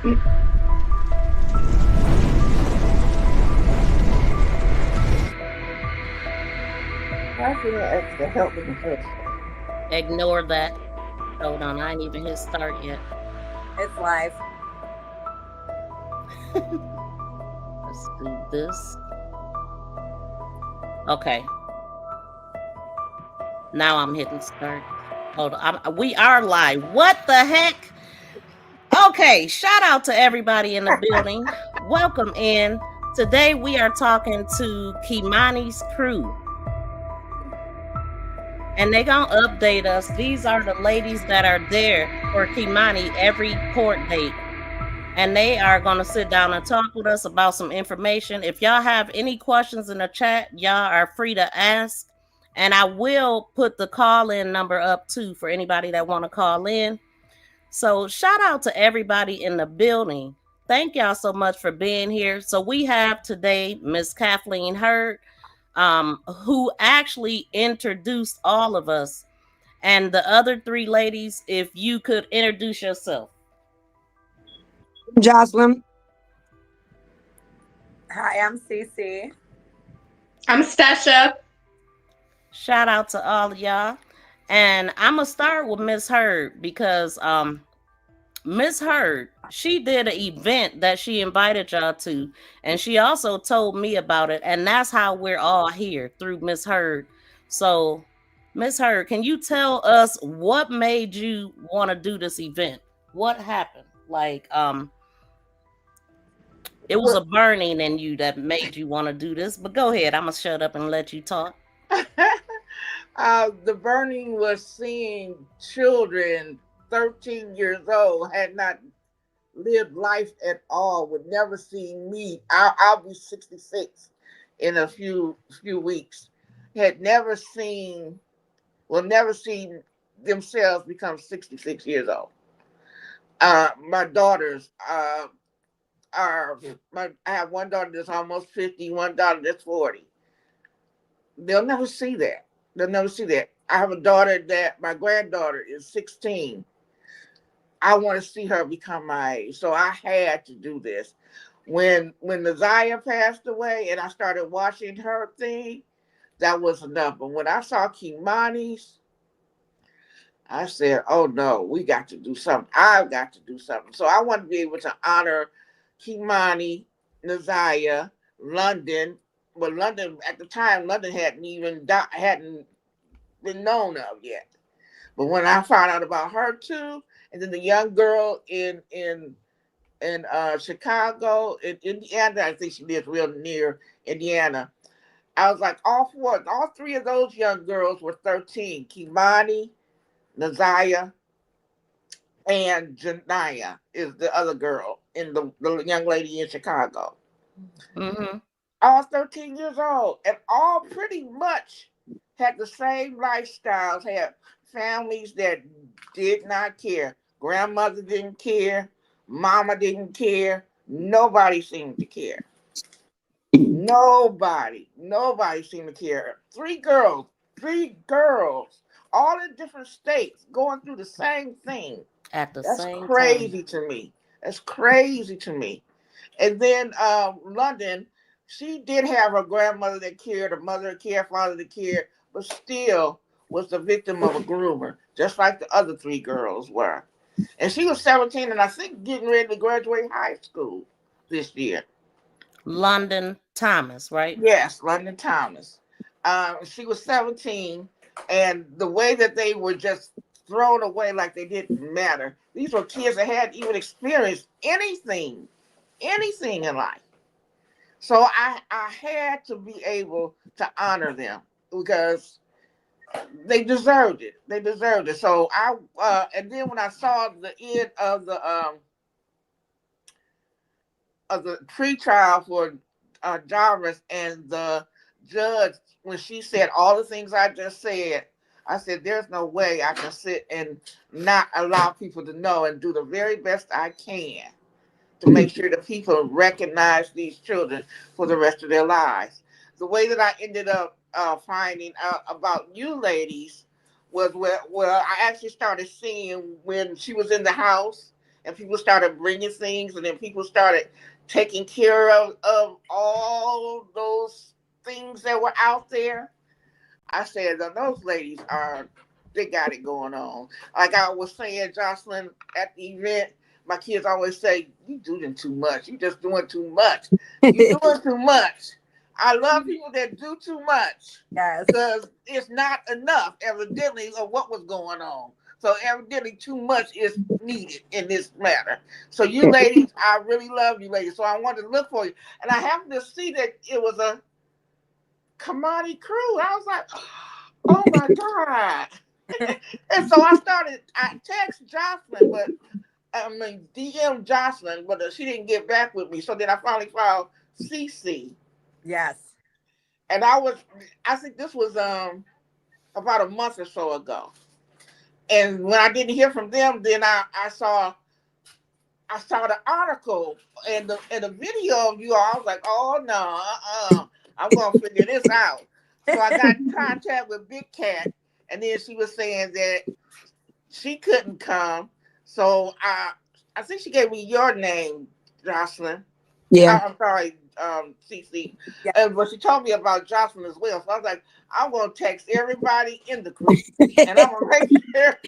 I should have asked to help with the first. Ignore that. Hold on, I ain't even hit start yet. It's live. Let's do this. Okay. Now I'm hitting start. Hold on. We are live. What the heck? Okay. Shout out to everybody in the building. Welcome in. Today we are talking to Kemani's crew. And they gonna update us. These are the ladies that are there for Kemani every court date. And they are gonna sit down and talk with us about some information. If y'all have any questions in the chat, y'all are free to ask. And I will put the call-in number up too for anybody that want to call in. So shout out to everybody in the building. Thank y'all so much for being here. So we have today Miss Kathleen Hurd, who actually introduced all of us. And the other three ladies, if you could introduce yourself. Jocelyn. Hi, I'm Cece. I'm Stasha. Shout out to all of y'all. And I'm going to start with Miss Hurd because Miss Hurd, she did an event that she invited y'all to. And she also told me about it. And that's how we're all here, through Miss Hurd. So, Miss Hurd, can you tell us what made you want to do this event? What happened? Like, it was a burning in you that made you want to do this. But go ahead. I'm going to shut up and let you talk. The burning was seeing children 13 years old had not lived life at all, would never see me. I'll be 66 in a few weeks. Had never seen, will never see themselves become 66 years old. My daughters I have one daughter that's almost 50, one daughter that's 40. They'll never see that. They'll never see that. I have a daughter that my granddaughter is 16. I want to see her become my age. So I had to do this. When Naziah passed away and I started watching her thing, that was enough. But when I saw Kemani's, I said, oh no, we got to do something. I've got to do something. So I want to be able to honor Kemani, Naziah, London. But London, at the time, London hadn't been known of yet. But when I found out about her too, and then the young girl in Chicago, in Indiana, I think she lives real near Indiana. I was like, all three of those young girls were 13. Kemani, Naziah, and Janaya is the other girl in the young lady in Chicago. Mm-hmm. All 13 years old, and all pretty much had the same lifestyles, had families that did not care. Grandmother didn't care, mama didn't care, nobody seemed to care. Nobody seemed to care. Three girls, all in different states, going through the same thing. At the That's same crazy time. to me. That's crazy to me. And then London, she did have her grandmother that cared, her mother that cared, father that cared, but still was the victim of a groomer, just like the other three girls were. And she was 17 and I think getting ready to graduate high school this year. London Thomas, right? Yes, London Thomas. She was 17, and the way that they were just thrown away like they didn't matter. These were kids that hadn't even experienced anything in life. So I had to be able to honor them because they deserved it. They deserved it. So and then when I saw the end of the pre-trial for Jarvis, and the judge, when she said all the things I just said, I said, there's no way I can sit and not allow people to know and do the very best I can to make sure that people recognize these children for the rest of their lives. The way that I ended up finding out about you ladies was where I actually started seeing when she was in the house and people started bringing things, and then people started taking care of all those things that were out there. I said, those ladies they got it going on. Like I was saying, Jocelyn, at the event, my kids always say, you doing too much. You just doing too much. You doing too much. I love people that do too much. Yes. Because it's not enough, evidently, of what was going on. So evidently too much is needed in this matter. So you ladies, I really love you ladies. So I wanted to look for you. And I happened to see that it was a Kmani Krew. I was like, oh my God. And so I text Jocelyn, but DM Jocelyn, but she didn't get back with me. So then I finally found CC. Yes. And I think this was about a month or so ago. And when I didn't hear from them, then I saw the article and the video of you all. I was like, oh no, I'm gonna figure this out. So I got in contact with Big Cat, and then she was saying that she couldn't come. So I think she gave me your name, Jocelyn. Yeah. I'm sorry, CC. Yeah. But she told me about Jocelyn as well. So I was like, I'm gonna text everybody in the group, and I'm gonna make sure.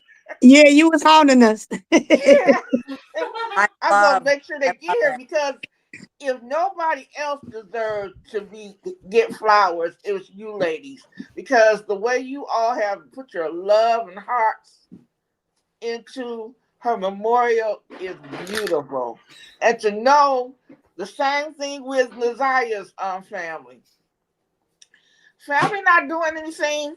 Yeah, you was hounding us. Yeah, I'm gonna make sure I they get here, because if nobody else deserves to get flowers, it was you ladies. Because the way you all have put your love and hearts into her memorial is beautiful. And to know the same thing with Nazia's family. Family not doing anything.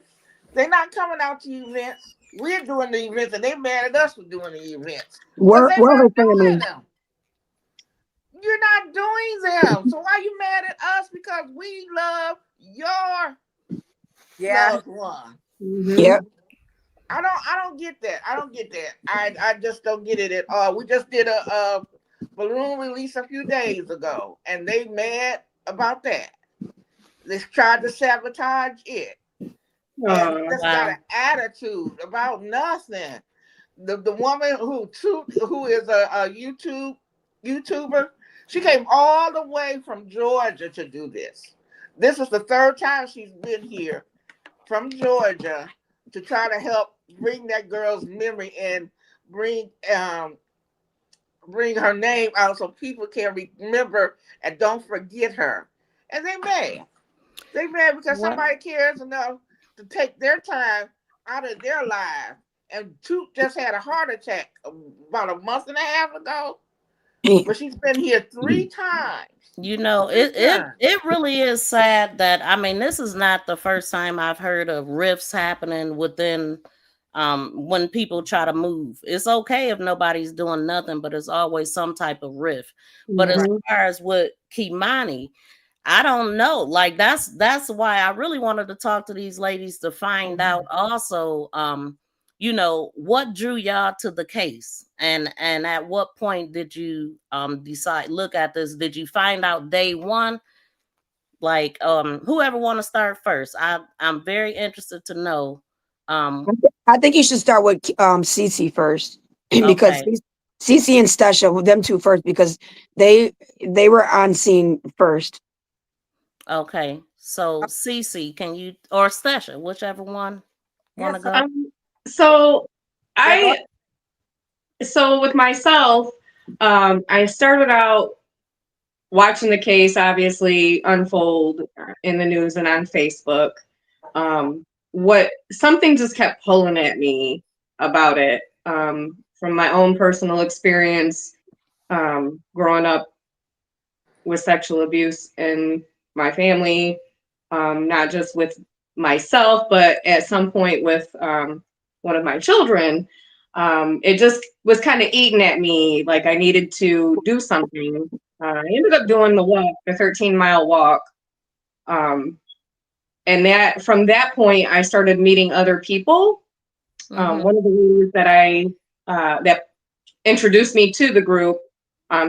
They're not coming out to events. We're doing the events, and they mad at us for doing the events. Where They're her not family? doing them. You're not doing them. So why you mad at us? Because we love your loved one. Mhm. Yep. I don't get that. I don't get that. I just don't get it at all. We just did a balloon release a few days ago, and they mad about that. They tried to sabotage it, and Oh, just got an attitude about nothing. The woman who is a YouTuber, she came all the way from Georgia to do this. This is the third time she's been here from Georgia to try to help bring that girl's memory and bring her name out so people can remember and don't forget her. And they mad. They mad because somebody cares enough to take their time out of their life. And Toot just had a heart attack about a month and a half ago. But she's been here 3 times. You know, it really is sad that, I mean, this is not the first time I've heard of rifts happening within when people try to move. It's okay if nobody's doing nothing, but it's always some type of rift. But as far as with Kei'Mani, I don't know. Like that's why I really wanted to talk to these ladies to find out also you know, what drew y'all to the case, and at what point did you decide look at this? Did you find out day one? Like whoever want to start first? I'm very interested to know. I think you should start with Cece first because Okay. Cece and Stasha, with them two first, because they were on scene first. Okay, so Cece, can you, or Stasha, whichever one want to go? So Yeah, so with myself, I started out watching the case obviously unfold in the news and on Facebook. What something just kept pulling at me about it, from my own personal experience, growing up with sexual abuse in my family, not just with myself, but at some point with one of my children. It just was kind of eating at me, like I needed to do something. I ended up doing the walk, the 13-mile walk. And that from that point, I started meeting other people. One of the ladies that introduced me to the group,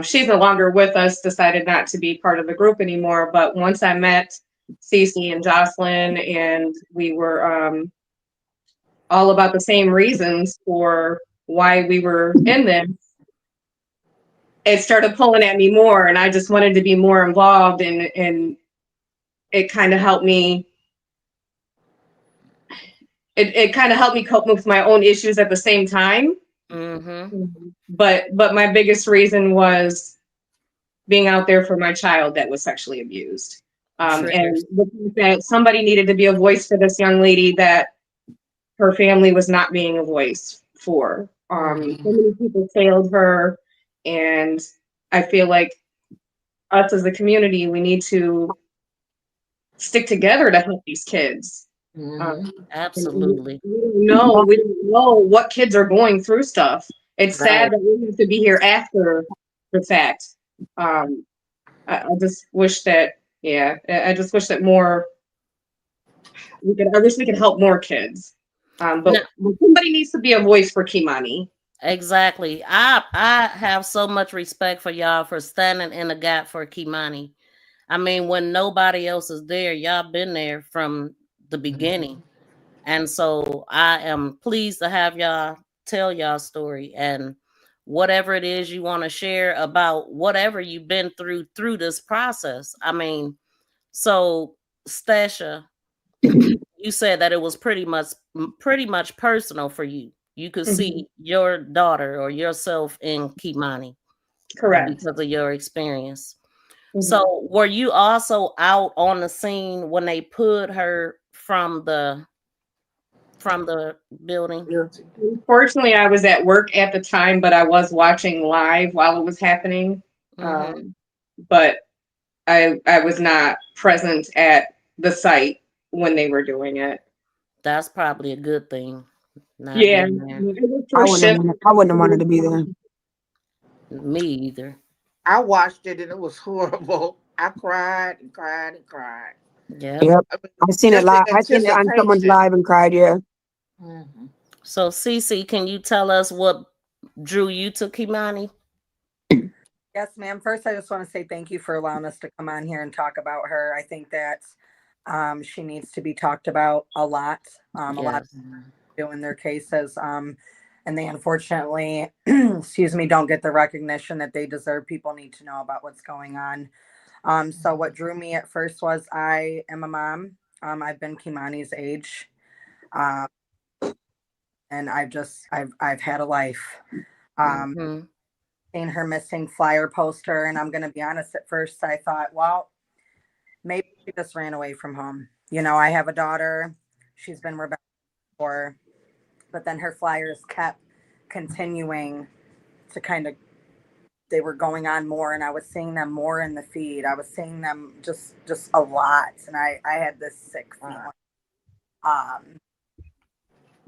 she's no longer with us, decided not to be part of the group anymore. But once I met Cece and Jocelyn, and we were all about the same reasons for why we were in this, it started pulling at me more, and I just wanted to be more involved, and it kind of helped me. It kind of helped me cope with my own issues at the same time. Mm-hmm. But my biggest reason was being out there for my child that was sexually abused. And that somebody needed to be a voice for this young lady that her family was not being a voice for. So many people failed her, and I feel like us as a community, we need to stick together to help these kids. Absolutely. We don't know what kids are going through stuff. It's sad that we have to be here after the fact. I just wish that, I just wish that more, I wish we could help more kids. But somebody needs to be a voice for Kemani. Exactly. I have so much respect for y'all for standing in the gap for Kemani. I mean, when nobody else is there, y'all been there from the beginning. And so I am pleased to have y'all tell y'all story, and whatever it is you want to share about whatever you've been through this process. I mean, so Stasha, you said that it was pretty much personal for you. You could see your daughter or yourself in Kemani. Correct. Because of your experience. So were you also out on the scene when they put her from the building? Unfortunately, I was at work at the time, but I was watching live while it was happening. But I was not present at the site when they were doing it. That's probably a good thing. Yeah, I wouldn't have wanted to be there. Me either. I watched it and it was horrible. I cried and cried and cried. Yeah. Yep. I've seen it live. I've seen it on someone's live and cried. Yeah. So Cece, can you tell us what drew you to Kemani? Yes, ma'am. First, I just want to say thank you for allowing us to come on here and talk about her. I think that she needs to be talked about a lot. A lot of people doing their cases. And they unfortunately, excuse me, don't get the recognition that they deserve. People need to know about what's going on. So what drew me at first was I am a mom. I've been Kemani's age. And I've had a life. Seen her missing flyer poster, and I'm gonna be honest, at first I thought, well, maybe she just ran away from home. You know, I have a daughter, she's been rebelling before, but then her flyers kept continuing to they were going on more, and I was seeing them more in the feed. I was seeing them just a lot, and I had this sick feeling.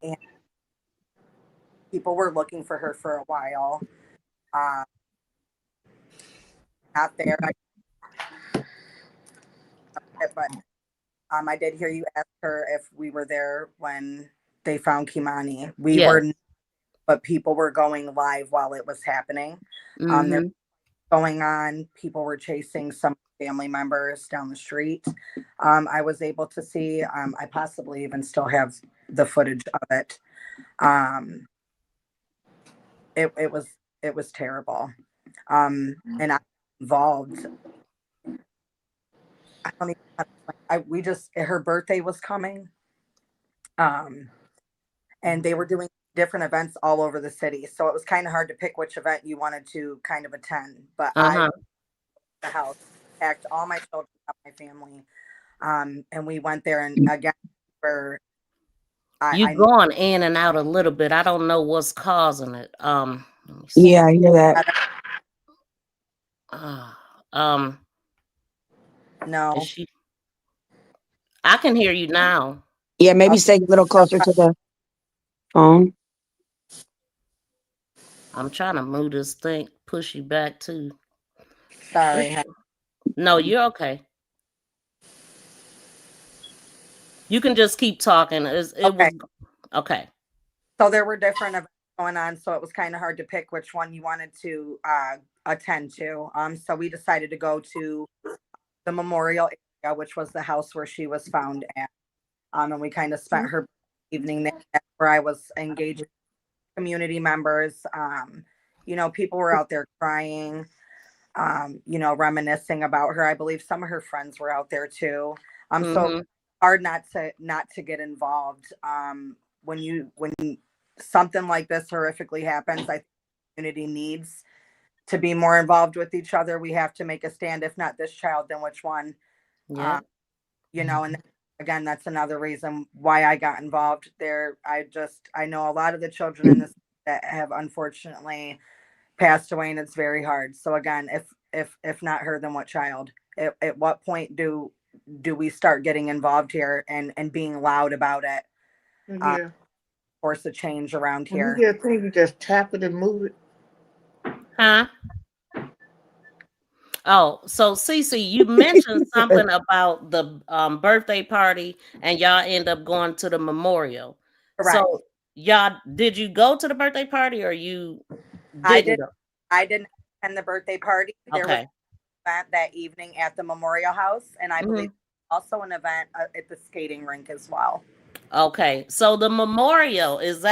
And people were looking for her for a while. Not there, but I did hear you ask her if we were there when they found Kemani. We were, but people were going live while it was happening. There was going on. People were chasing some family members down the street. I was able to see. I possibly even still have the footage of it. It was terrible. And I involved. I don't even. Her birthday was coming. And they were doing different events all over the city. So it was kind of hard to pick which event you wanted to kind of attend. But I the house, packed all my children, my family. And we went there, and again, you going in and out a little bit. I don't know what's causing it. Yeah, I hear that. No. I can hear you now. Yeah, maybe stay a little closer to the phone. I'm trying to move this thing, push you back too. Sorry. No, you're okay. You can just keep talking. It was okay. So there were different events going on, so it was kind of hard to pick which one you wanted to attend to. So we decided to go to the memorial area, which was the house where she was found at. And we kind of spent her evening there, where I was engaging community members. people were out there crying, reminiscing about her. I believe some of her friends were out there too. So hard not to get involved. When something like this horrifically happens, I think the community needs to be more involved with each other. We have to make a stand. If not this child, then which one? Yeah. And again, that's another reason why I got involved there. I know a lot of the children in this that have unfortunately passed away, and it's very hard. So again, if not her, then what child? At what point do we start getting involved here and being loud about it? Yeah. Force a change around When here. you get a thing, you just tap it and move it. Huh? Oh, so Cece, you mentioned something about the birthday party, and y'all end up going to the memorial. Correct. So did you go to the birthday party, or you I didn't did. go? I didn't attend the birthday party. There was Okay. an event that evening at the memorial house, and I believe also an event at the skating rink as well. Okay, so the memorial, was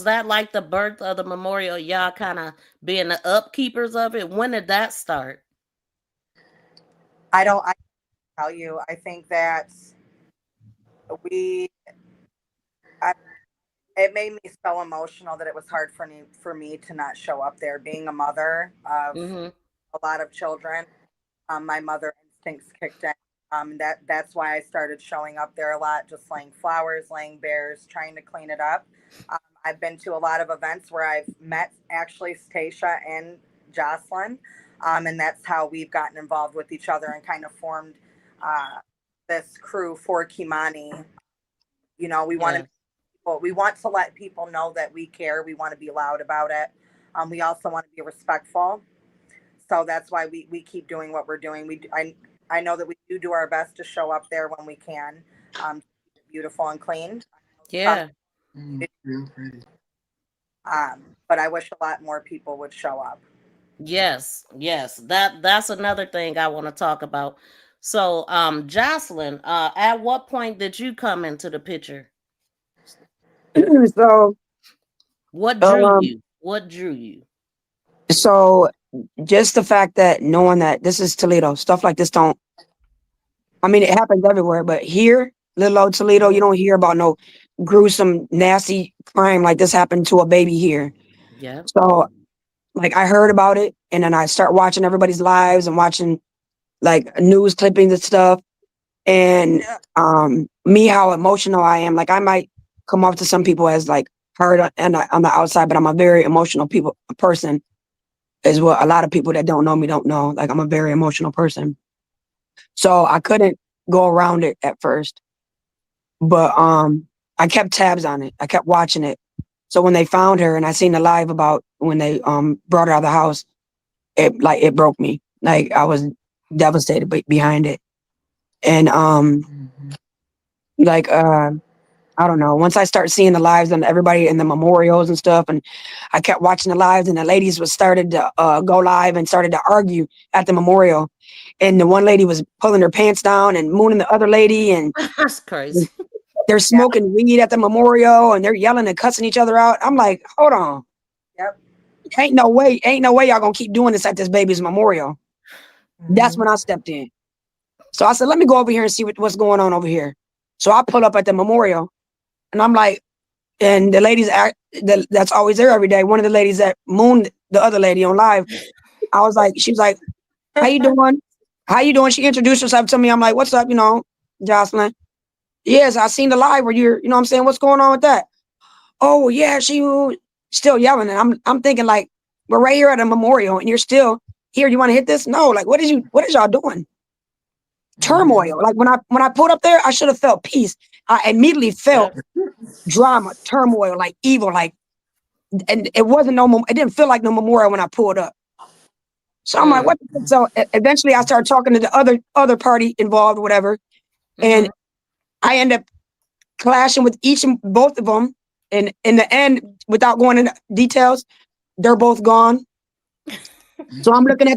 that like the birth of the memorial? Y'all kind of being the upkeepers of it. When did that start? I tell you, I think that it made me so emotional that it was hard for me to not show up there. Being a mother of a lot of children, my mother instincts kicked in. That's why I started showing up there a lot, just laying flowers, laying bears, trying to clean it up. I've been to a lot of events where I've met actually Stacia and Jocelyn, and that's how we've gotten involved with each other and kind of formed this crew for Kei'Mani. We want to let people know that we care. We want to be loud about it. We also want to be respectful. So that's why we keep doing what we're doing. I know that we do our best to show up there when we can. Beautiful and clean. Yeah. Real pretty. But I wish a lot more people would show up. Yes. That's another thing I want to talk about. So, Jocelyn, at what point did you come into the picture? So What drew you? What drew you? So just the fact that knowing that this is Toledo, stuff like this it happens everywhere, but here, little old Toledo, you don't hear about no gruesome, nasty crime like this happened to a baby here. Yeah. So like I heard about it, and then I start watching everybody's lives and watching like news clippings and stuff. And me, how emotional I am. Like I might come off to some people as like hard on the outside, but I'm a very emotional person. Is what a lot of people that don't know me don't know. Like I'm a very emotional person. So I couldn't go around it at first. But I kept tabs on it. I kept watching it. So when they found her and I seen the live about when they brought her out of the house, it broke me. Like I was devastated behind it. And I don't know. Once I start seeing the lives and everybody in the memorials and stuff, and I kept watching the lives, and the ladies started to go live and started to argue at the memorial, and the one lady was pulling her pants down and mooning the other lady, and That's crazy. they're smoking weed at the memorial, and they're yelling and cussing each other out. I'm like, hold on. Yep. Ain't no way y'all gonna keep doing this at this baby's memorial. That's when I stepped in. So I said, let me go over here and see what's going on over here. So I pull up at the memorial. And I'm like, and the ladies that's always there every day. One of the ladies that mooned the other lady on live, she was like, how you doing? How you doing? She introduced herself to me. I'm like, what's up, Jocelyn? Yes, I seen the live where you're, what I'm saying? What's going on with that? Oh, yeah, she still yelling. And I'm thinking like, we're right here at a memorial and you're still here. You want to hit this? No, like, what is y'all doing? Turmoil. Like when I pulled up there, I should have felt peace. I immediately felt drama, turmoil, like evil, like, and it wasn't it didn't feel like no memorial when I pulled up. So I'm like, what? So eventually I started talking to the other party involved, whatever. And I end up clashing with both of them. And in the end, without going into details, they're both gone. So I'm looking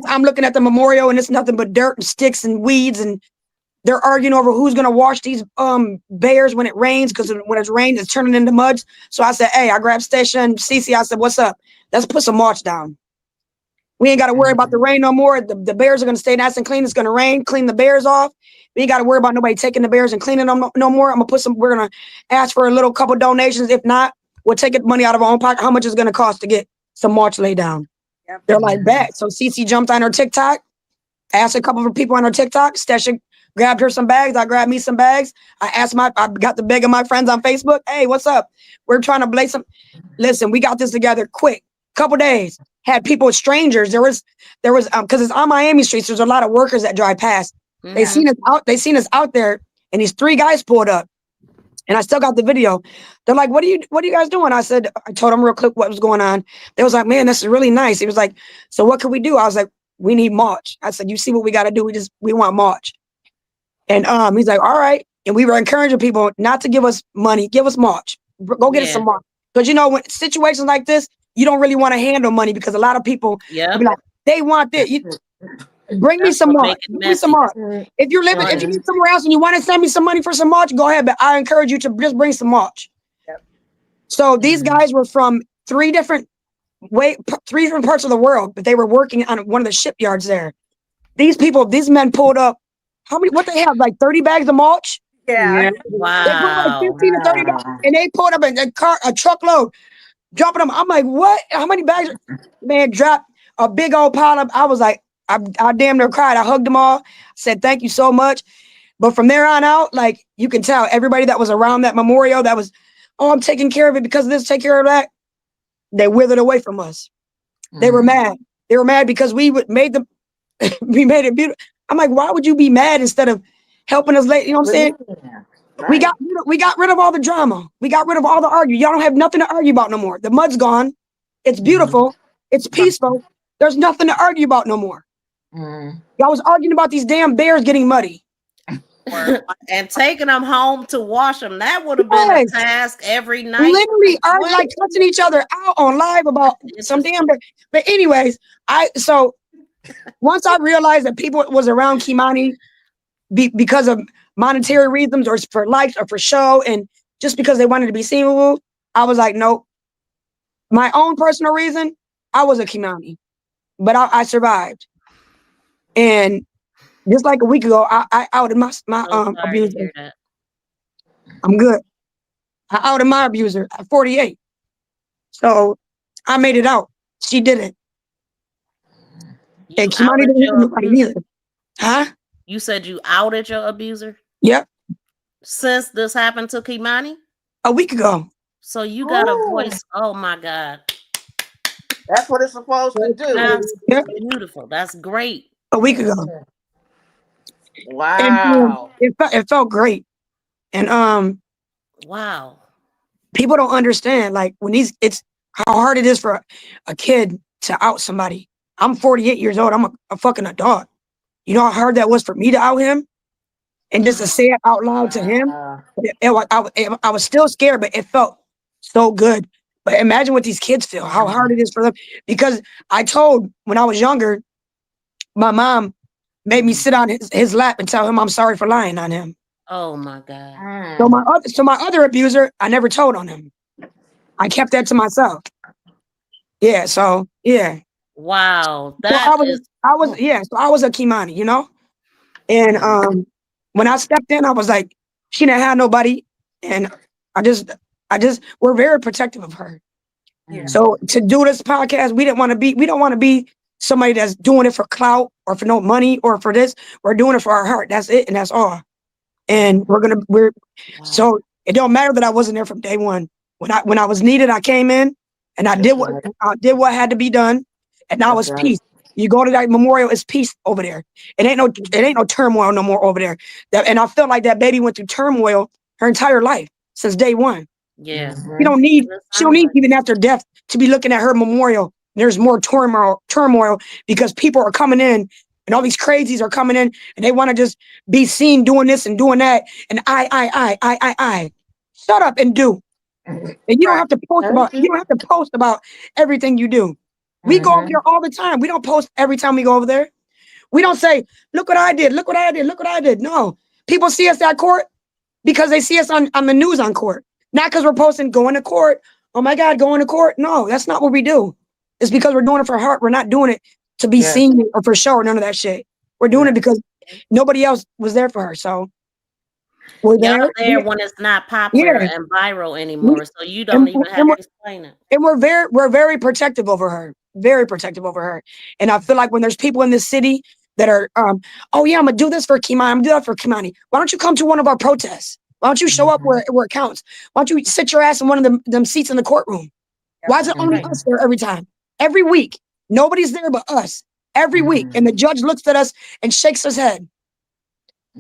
at the memorial, and it's nothing but dirt and sticks and weeds, and they're arguing over who's gonna wash these bears when it rains, because when it's rained, it's turning into muds. So I said, hey, I grabbed Stacia and Cece. I said, what's up? Let's put some mulch down. We ain't got to worry about the rain no more. The bears are going to stay nice and clean. It's going to rain, clean the bears off. We ain't got to worry about nobody taking the bears and cleaning them no more. We're going to ask for a little couple donations. If not, we'll take money out of our own pocket. How much is it going to cost to get some mulch laid down? Yep. They're like, bet. So Cece jumped on her TikTok, asked a couple of people on her TikTok. Stesha grabbed her some bags. I grabbed me some bags. I got the bag of my friends on Facebook. Hey, what's up? We're trying to blaze some. Listen, we got this together quick. Couple days. Had people, strangers. There was because it's on Miami Street. So there's a lot of workers that drive past. Mm-hmm. They seen us out there, and these 3 guys pulled up, and I still got the video. They're like, "What are you guys doing?" I told them real quick what was going on. They was like, "Man, this is really nice." He was like, "So what can we do?" I was like, "We need mulch." I said, "You see what we got to do? We want mulch." And he's like, "All right." And we were encouraging people not to give us money, give us mulch. Go get us some mulch, because when situations like this, you don't really want to handle money, because a lot of people be like, they want this. Bring me some mulch. Bring me some mulch. If you need somewhere else and you want to send me some money for some mulch, go ahead. But I encourage you to just bring some mulch. Yep. So these guys were from 3 different parts of the world, but they were working on one of the shipyards there. These men pulled up. What they have, like 30 bags of mulch? Yeah. Wow. They put like 15 to 30 bags, and they pulled up a truckload. Dropping them. I'm like, what? How many bags? Man, dropped a big old pile of. I was like, I damn near cried. I hugged them all. Said, thank you so much. But from there on out, like, you can tell everybody that was around that memorial that was, oh, I'm taking care of it because of this, take care of that. They withered away from us. They were mad. They were mad because we made it beautiful. I'm like, why would you be mad instead of helping us late? You know what I'm saying? Right. We got rid of all the drama. We got rid of all the arguing. Y'all don't have nothing to argue about no more. The mud's gone. It's beautiful. It's peaceful. There's nothing to argue about no more. Y'all was arguing about these damn bears getting muddy. And taking them home to wash them. That would have been a task every night. Literally arguing, like cussing each other out on live about some damn bear. But anyways, once I realized that people was around Kei'Mani because of monetary reasons or for likes or for show, and just because they wanted to be seen, I was like, nope. My own personal reason, I was a Kei'Mani, but I survived. And just like a week ago, I outed my abuser. I'm good. I outed my abuser at 48. So I made it out. She didn't. And Kei'Mani didn't hit nobody either. Huh? You said you outed your abuser? Yep. Since this happened to Kei'Mani? A week ago. So you got a voice. Oh my God. That's what it's supposed to do. That's beautiful. That's great. A week ago. Wow. And, it felt great. And wow. People don't understand, like, it's how hard it is for a kid to out somebody. I'm 48 years old. I'm a fucking adult. You know how hard that was for me to out him? And just to say it out loud to him? I was still scared, but it felt so good. But imagine what these kids feel, how hard it is for them. Because I told, when I was younger, my mom made me sit on his lap and tell him I'm sorry for lying on him. Oh my God. So my other abuser, I never told on him. I kept that to myself. Yeah, so yeah. Wow. So I was a Kei'Mani, you know? And when I stepped in, I was like, she didn't have nobody. And I just we're very protective of her. Yeah. So to do this podcast, we don't want to be somebody that's doing it for clout or for no money or for this. We're doing it for our heart. That's it, and that's all. And so it don't matter that I wasn't there from day one. When I was needed, I came in and I did what had to be done, and now it's peace. You go to that memorial, it's peace over there. It ain't no turmoil no more over there. And I feel like that baby went through turmoil her entire life since day one. Yeah. She don't need even after death to be looking at her memorial. There's more turmoil because people are coming in and all these crazies are coming in and they want to just be seen doing this and doing that. And I. Shut up and do. And you don't have to post about everything you do. We go over there all the time. We don't post every time we go over there. We don't say, look what I did, look what I did, look what I did. No. People see us at court because they see us on the news on court. Not because we're posting going to court. Oh my God, going to court. No, that's not what we do. It's because we're doing it for heart. We're not doing it to be seen or for show or none of that shit. We're doing it because nobody else was there for her. So we're Y'all there. when it's not popular and viral anymore, so you don't even have to explain it. And we're very protective over her. Very protective over her. And I feel like when there's people in this city that are, oh yeah, I'm gonna do this for Kmani, I'm gonna do that for Kmani. Why don't you come to one of our protests? Why don't you show up where it counts? Why don't you sit your ass in one of them seats in the courtroom? Why is it only us there every time? Every week. Nobody's there but us. Every week. And the judge looks at us and shakes his head.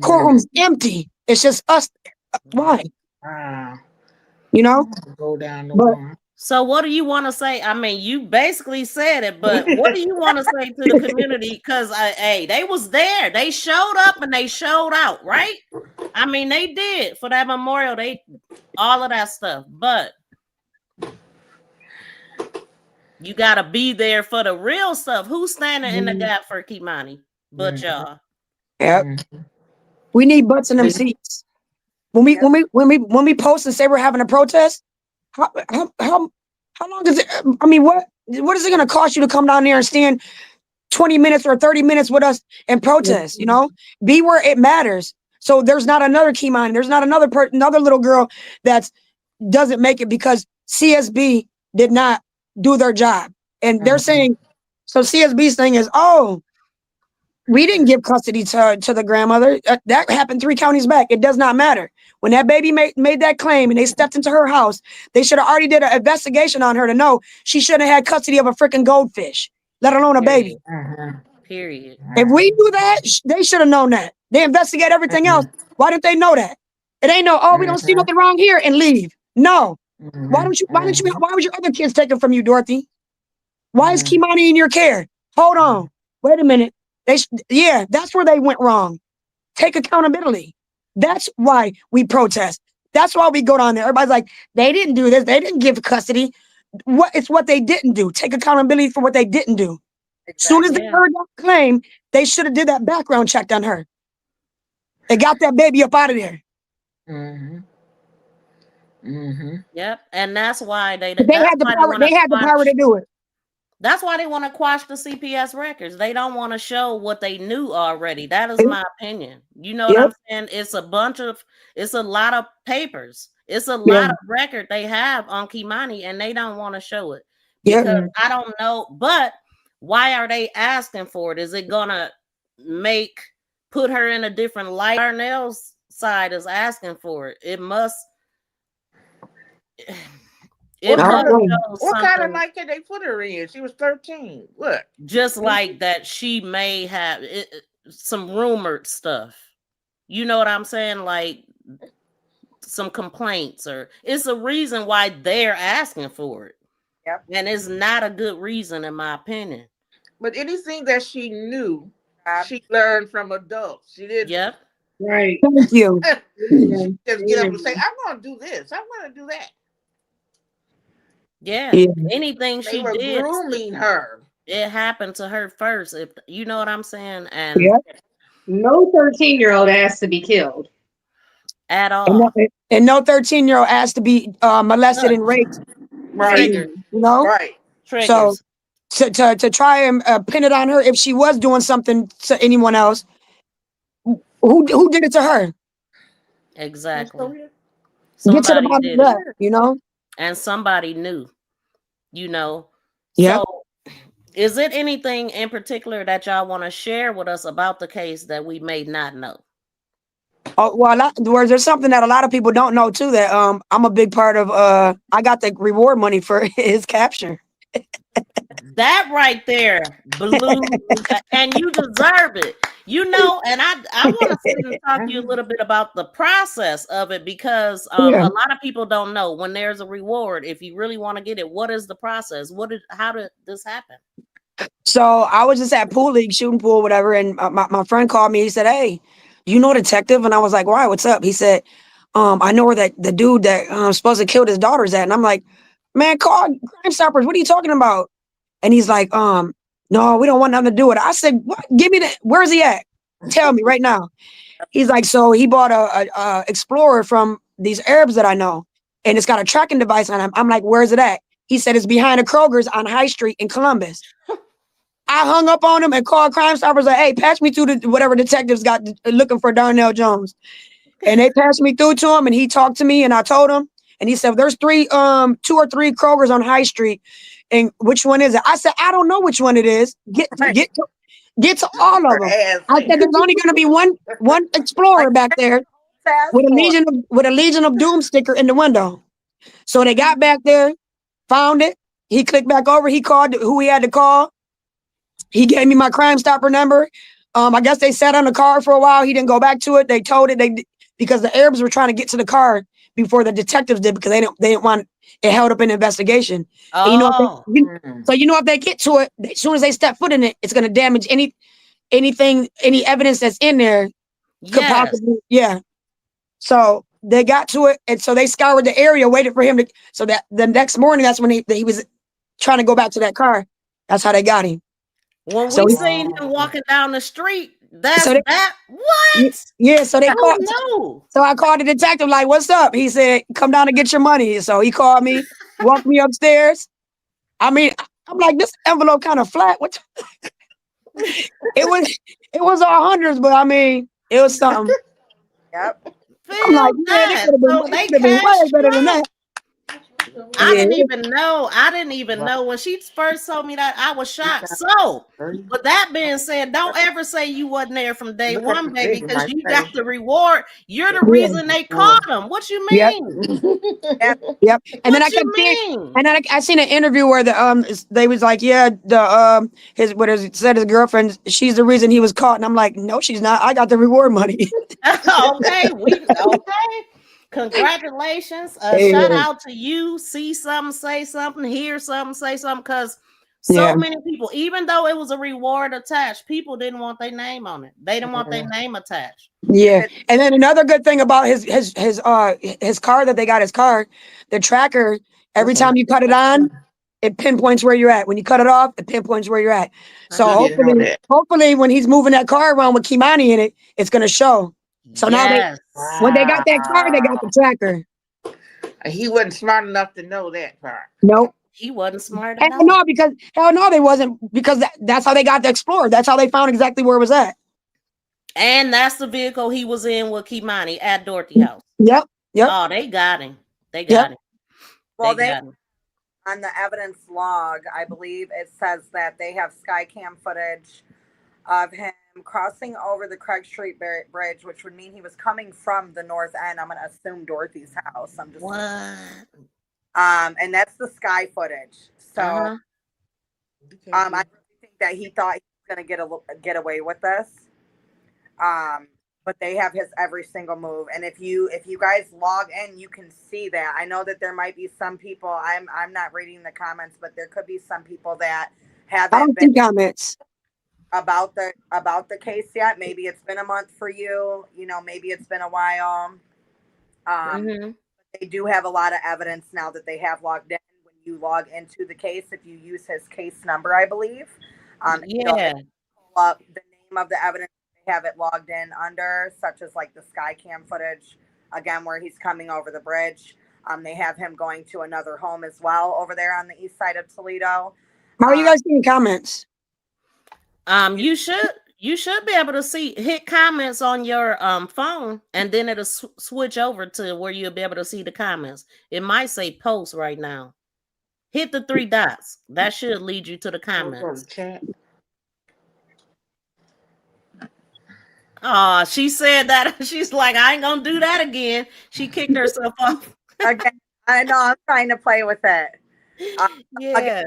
Courtroom's empty. It's just us. Why? You know? Go down the But, so what do you want to say? I mean, you basically said it, but what do you want to say to the community? Because hey, they was there. They showed up and they showed out, right? I mean, they did for that memorial. They all of that stuff, but you gotta be there for the real stuff. Who's standing in the gap for Kemani? But y'all. Yep. We need butts in them seats. When we post and say we're having a protest, how long does it? I mean, what is it going to cost you to come down there and stand 20 minutes or 30 minutes with us and protest? You know, be where it matters. So there's not another Kemani. There's not another little girl that doesn't make it because CSB did not do their job. And they're saying, so CSB's thing is, oh, we didn't give custody to the grandmother. That happened 3 counties back. It does not matter. When that baby made that claim and they stepped into her house, they should have already did an investigation on her to know she shouldn't have had custody of a freaking goldfish, let alone a baby. Period. If we knew that, they should have known that. They investigate everything else. Why didn't they know that? It ain't no, oh, we don't see nothing wrong here and leave. No. Why was your other kids taken from you, Dorothy? Why is Kemani in your care? Hold on. Wait a minute. That's where they went wrong. Take accountability. That's why we protest. That's why we go down there. Everybody's like, they didn't do this. They didn't give custody. It's what they didn't do. Take accountability for what they didn't do. As soon as they heard that claim, they should have did that background check on her. They got that baby up out of there. Yep, and that's why they had the power to do it. That's why they want to quash the CPS records. They don't want to show what they knew already. That is my opinion. You know what I'm saying? It's a lot of papers. It's a lot of record they have on Kemani, and they don't want to show it. Because I don't know, but why are they asking for it? Is it gonna put her in a different light? Darnell's side is asking for it. It must. What kind of light can they put her in? She was 13. What? Just like that, she may have some rumored stuff. You know what I'm saying? Like some complaints, or it's a reason why they're asking for it. Yep. And it's not a good reason, in my opinion. But anything that she knew, she learned from adults. She didn't. Yep. Right. Thank you. She just get up and say, "I'm going to do this. I'm going to do that." Yeah. Anything she did, grooming her. It happened to her first. If you know what I'm saying, and no 13-year-old asked to be killed at all, and no 13-year-old asked to be molested and raped. Right. You know. Right. Triggers. So to try and pin it on her if she was doing something to anyone else, who did it to her? Exactly. Get to the bottom of that, you know. And somebody knew, you know. Yeah. So is it anything in particular that y'all want to share with us about the case that we may not know? Oh, well, there's something that a lot of people don't know too, that I'm a big part of. I got the reward money for his capture. That right there, Blue, and you deserve it. You know, and I want to sit and talk to you a little bit about the process of it, because a lot of people don't know when there's a reward. If you really want to get it, what is the process? How did this happen? So I was just at pool league, shooting pool, whatever, and my friend called me. He said, "Hey, you know detective?" And I was like, "Why? What's up?" He said, "I know where that the dude that supposed to killed his daughter's at." And I'm like, "Man, call Crime Stoppers. What are you talking about?" And he's like, "No, we don't want nothing to do with it." I said, "What? Give me that. Where's he at? Tell me right now." He's like, "So he bought a Explorer from these Arabs that I know, and it's got a tracking device on him." I'm like, "Where's it at?" He said, "It's behind a Kroger's on High Street in Columbus." I hung up on him and called Crime Stoppers like, hey, patch me through to whatever detectives got looking for Darnell Jones. And they passed me through to him and he talked to me and I told him, and he said, there's 2 or 3 Krogers on High Street. And which one is it? I said, I don't know which one it is. Get to all of them. I said, there's only going to be one explorer back there with a Legion of Doom sticker in the window. So they got back there, found it. He clicked back over. He called who he had to call. He gave me my Crime Stopper number. I guess they sat on the car for a while. He didn't go back to it. They told it because the Arabs were trying to get to the car before the detectives did because they didn't want it held up in investigation. Oh. And if they get to it, as soon as they step foot in it, it's going to damage any evidence that's in there. Could possibly, yeah. So they got to it, and so they scoured the area, waited for him to. So that the next morning, that's when he was trying to go back to that car. That's how they got him. When we seen him walking down the street, what? Yeah, so they called. No. So I called the detective, like, what's up? He said, come down and get your money. So he called me, walked me upstairs. I mean, I'm like, this envelope kind of flat. What? It was all hundreds, but I mean, it was something. Yep. I'm like, man, it could have been way better than that. I didn't even know when she first told me that. I was shocked. So, with that being said, don't ever say you wasn't there from day one, baby, because you got the reward. You're the reason they caught him. What you mean? Yep. And then I kept seeing, and then I seen an interview where they was like, yeah, his girlfriend, she's the reason he was caught, and I'm like, no, she's not. I got the reward money. Okay. Congratulations. Shout out to you. See something, say something, hear something, say something. Because many people, even though it was a reward attached, people didn't want their name on it. They didn't want their name attached. Yeah. And then another good thing about his car that they got his car, the tracker, every time you cut it on, it pinpoints where you're at. When you cut it off, it pinpoints where you're at. So hopefully when he's moving that car around with Kmani in it, it's gonna show. So now when they got that car, they got the tracker. He wasn't smart enough to know that part. Nope. He wasn't smart enough. Hell no, they wasn't, because that's how they got the Explorer. That's how they found exactly where it was at. And that's the vehicle he was in with Kmani at Dorothy House. Yep. Oh, they got him. They got him. Well, on the evidence log, I believe it says that they have sky cam footage of him crossing over the Craig Street Bridge, which would mean he was coming from the north end. I'm going to assume Dorothy's house. I'm just what? And that's the sky footage. So, I really think that he thought he was going to get away with this. But they have his every single move, and if you guys log in, you can see that. I know that there might be some people. I'm not reading the comments, but there could be some people that haven't been comments about the case yet. Maybe it's been a month for you. Maybe it's been a while. They do have a lot of evidence now that they have logged in. When you log into the case, if you use his case number, I believe, pull up the name of the evidence. Have it logged in under, such as like the sky cam footage, again, where he's coming over the bridge. They have him going to another home as well over there on the east side of Toledo. How are you guys getting comments? You should be able to hit comments on your phone, and then it'll switch over to where you'll be able to see the comments. It might say post right now. Hit the 3 dots. That should lead you to the comments. Oh, she said that. She's like, I ain't gonna do that again. She kicked herself off. Okay, I know. I'm trying to play with it. Yeah.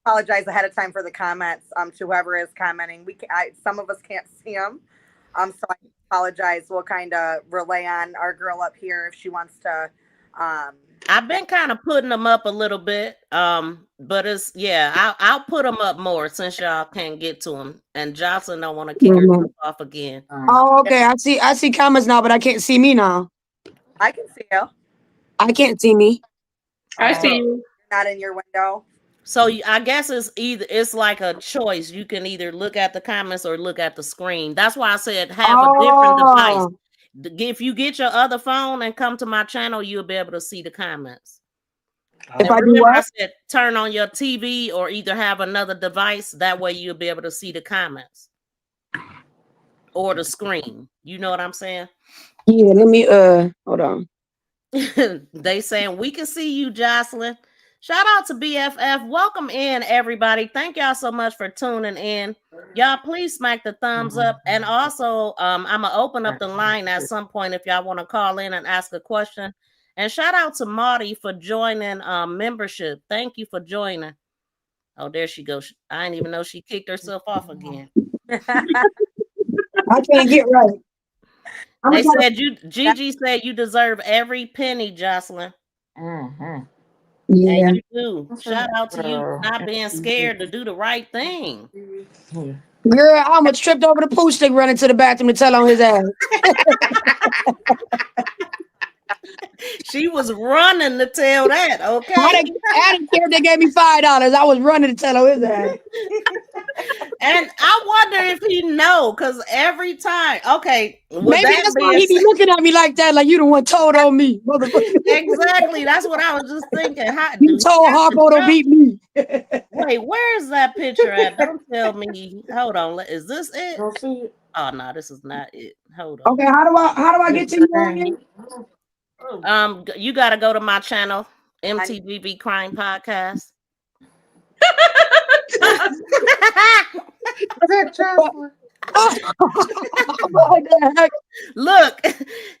Apologize ahead of time for the comments. To whoever is commenting, some of us can't see them. So I apologize. We'll kind of relay on our girl up here if she wants to. I've been kind of putting them up a little bit, but I'll put them up more since y'all can't get to them, and Jocelyn don't want to kick herself off again. Oh, okay. I see comments now, but I can't see me now. I can see you. I can't see me. I see you. Not in your window. So I guess it's like a choice. You can either look at the comments or look at the screen. That's why I said have a different device. If you get your other phone and come to my channel, you'll be able to see the comments. If I do remember, I what? said turn on your TV or either have another device. That way you'll be able to see the comments or the screen. You know what I'm saying? Yeah, let me hold on. They saying we can see you, Jocelyn. Shout out to BFF. Welcome in, everybody. Thank y'all so much for tuning in. Y'all, please smack the thumbs up. And also, I'm gonna open up the line at some point if y'all want to call in and ask a question. And shout out to Marty for joining membership. Thank you for joining. Oh, there she goes. I didn't even know she kicked herself off again. I can't get right. They said Gigi said you deserve every penny, Jocelyn. Mm-hmm. Yeah. And you do. Shout out to you not being scared to do the right thing. Girl, I almost tripped over the poo stick running to the bathroom to tell on his ass. She was running to tell that, okay? I didn't care if they gave me $5. I was running to tell on his ass. And I wonder if he know, because every time, okay, Maybe that's why he be looking at me like that, like you the one told on me, motherfucker. Exactly, that's what I was just thinking. How You told Harpo to beat me. Wait, where's that picture at? Don't tell me. Hold on, is this it? Don't see it. Oh no, this is not it. Hold on. Okay, how do I get to you again? You got to go to my channel, MTVV Crime Podcast. Look,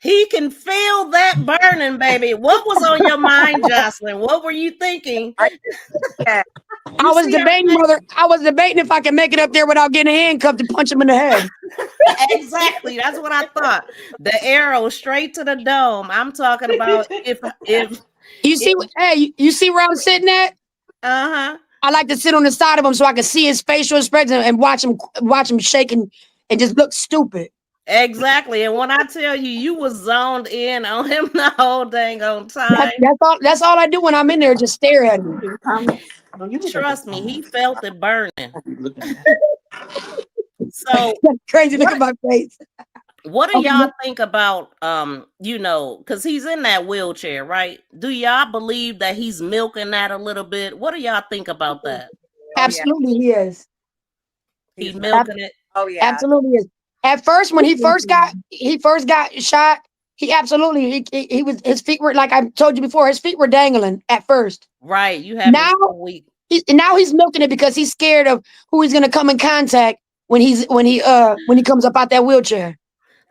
he can feel that burning, baby. What was on your mind, Jocelyn? What were you thinking? I was debating if I can make it up there without getting handcuffed and punch him in the head. Exactly. That's what I thought. The arrow straight to the dome. I'm talking about if you see, you see where I'm sitting at? Uh-huh. I like to sit on the side of him so I can see his facial expression and watch him shaking and just look stupid. Exactly. And when I tell you, you was zoned in on him the whole dang on time. That's all I do when I'm in there, just stare at him. Trust me, he felt it burning. So crazy look at my face. What do y'all think about because he's in that wheelchair, right? Do y'all believe that he's milking that a little bit? What do y'all think about that? Absolutely, he is. He's milking it. Oh yeah, absolutely is. At first, when he first got shot, he absolutely he was, his feet were, like I told you before, his feet were dangling at first. Right. You have now he's milking it because he's scared of who he's gonna come in contact when he comes up out that wheelchair.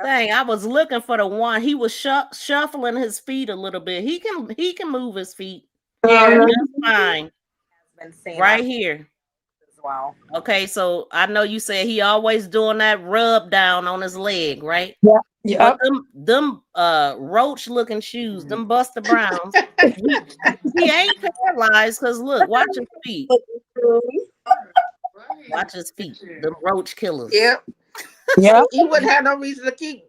Dang, I was looking for the one. He was shuffling his feet a little bit. He can move his feet. Yeah, that's fine. Right here. Wow. Okay, so I know you said he always doing that rub down on his leg, right? Yeah. Yeah. Them roach looking shoes, them Buster Browns. he ain't paralyzed because look, watch his feet. Watch his feet. Them roach killers. Yep. Yeah. He wouldn't have no reason to keep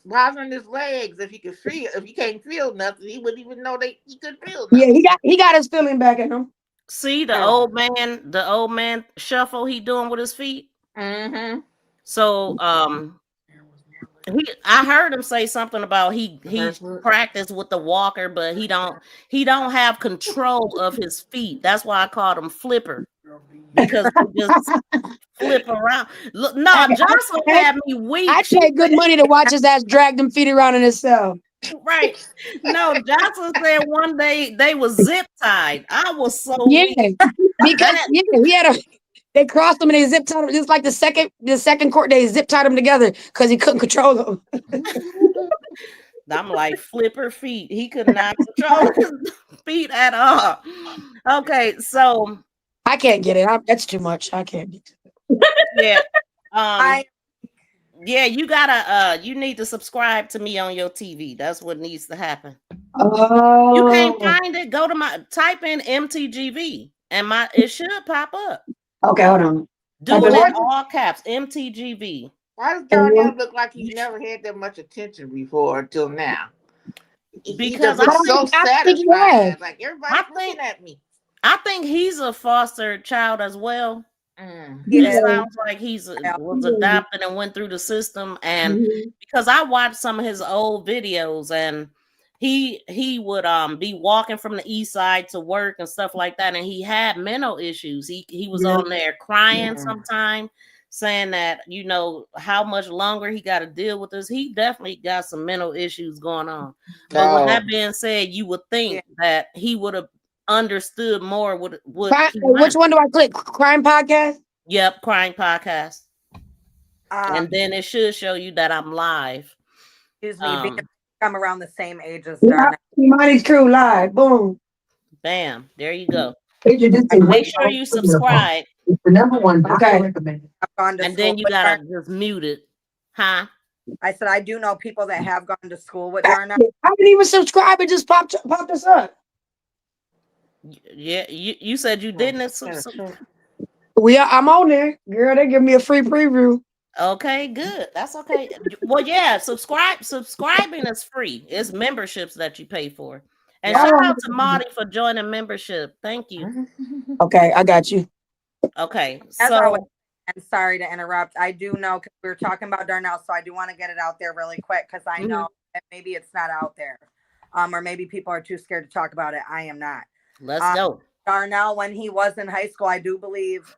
bothering his legs if he could feel. If he can't feel nothing, he wouldn't even know that he could feel nothing. Yeah, he got his feeling back in him. See the old man shuffle he doing with his feet. Mm-hmm. So I heard him say something about he practiced with the walker, but he don't have control of his feet. That's why I called him Flipper, because he just flip around. Look, no, Jocelyn had me weak. I paid good money to watch his ass drag them feet around in his cell. Right. No, Jocelyn said one day they was zip tied. I was so weak. Because he had they crossed them and they zip tied them. Just like the second court, they zip tied them together because he couldn't control them. I'm like Flipper feet. He could not control his feet at all. Okay, so I can't get it. That's too much. I can't get it. Yeah. Yeah, you gotta you need to subscribe to me on your TV. That's what needs to happen. Oh. You can't find it. Go to type in MTGV and it should pop up. Okay, hold on. Do it in all caps. MTGV. Why does Darnell look like he's never had that much attention before until now? Because I'm so satisfied. Like everybody's looking at me. I think he's a foster child as well. It sounds like was adopted and went through the system. And because I watched some of his old videos, and he would be walking from the east side to work and stuff like that, and he had mental issues. He was on there crying sometime, saying that, you know, how much longer he got to deal with this. He definitely got some mental issues going on. But with that being said, you would think that he would have understood more with which one do I click? Crime podcast? Yep, crime podcast. And then it should show you that I'm live. Excuse me, I'm around the same age as Darnell. Kmani's Krew live. Boom. Bam. There you go. Make Make sure you subscribe. It's the number one. Okay. And then you gotta just mute it. Huh? I said I do know people that have gone to school with Darnell. I didn't even subscribe. It just popped us up. Yeah, you said you didn't. I'm on there. Girl, they give me a free preview. Okay, good. That's okay. Well, yeah, subscribing is free. It's memberships that you pay for. And shout out to Marty for joining membership. Thank you. Okay, I got you. Okay. I'm sorry to interrupt. I do know, because we were talking about Darnell, so I do want to get it out there really quick, because I know that maybe it's not out there. Or maybe people are too scared to talk about it. I am not. Let's go. Darnell, when he was in high school, I do believe,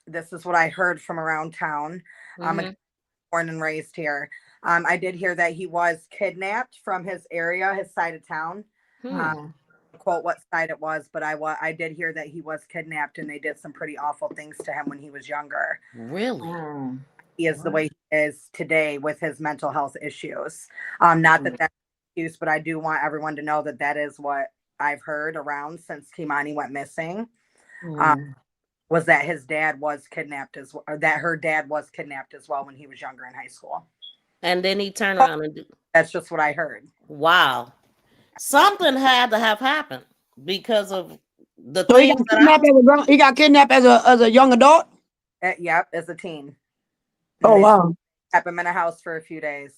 this is what I heard from around town. Born and raised here. I did hear that he was kidnapped from his area, his side of town. Quote what side it was, but I did hear that he was kidnapped, and they did some pretty awful things to him when he was younger. Really? He is the way he is today with his mental health issues. Not that that's an excuse, but I do want everyone to know that that is what I've heard around since Kei'Mani went missing. Was that his dad was kidnapped as well, or that her dad was kidnapped as well when he was younger in high school. And then he turned around and that's just what I heard. Wow. Something had to have happened because of the So things he got kidnapped as a young adult? Yep, as a teen. Oh, wow. Kept him in a house for a few days.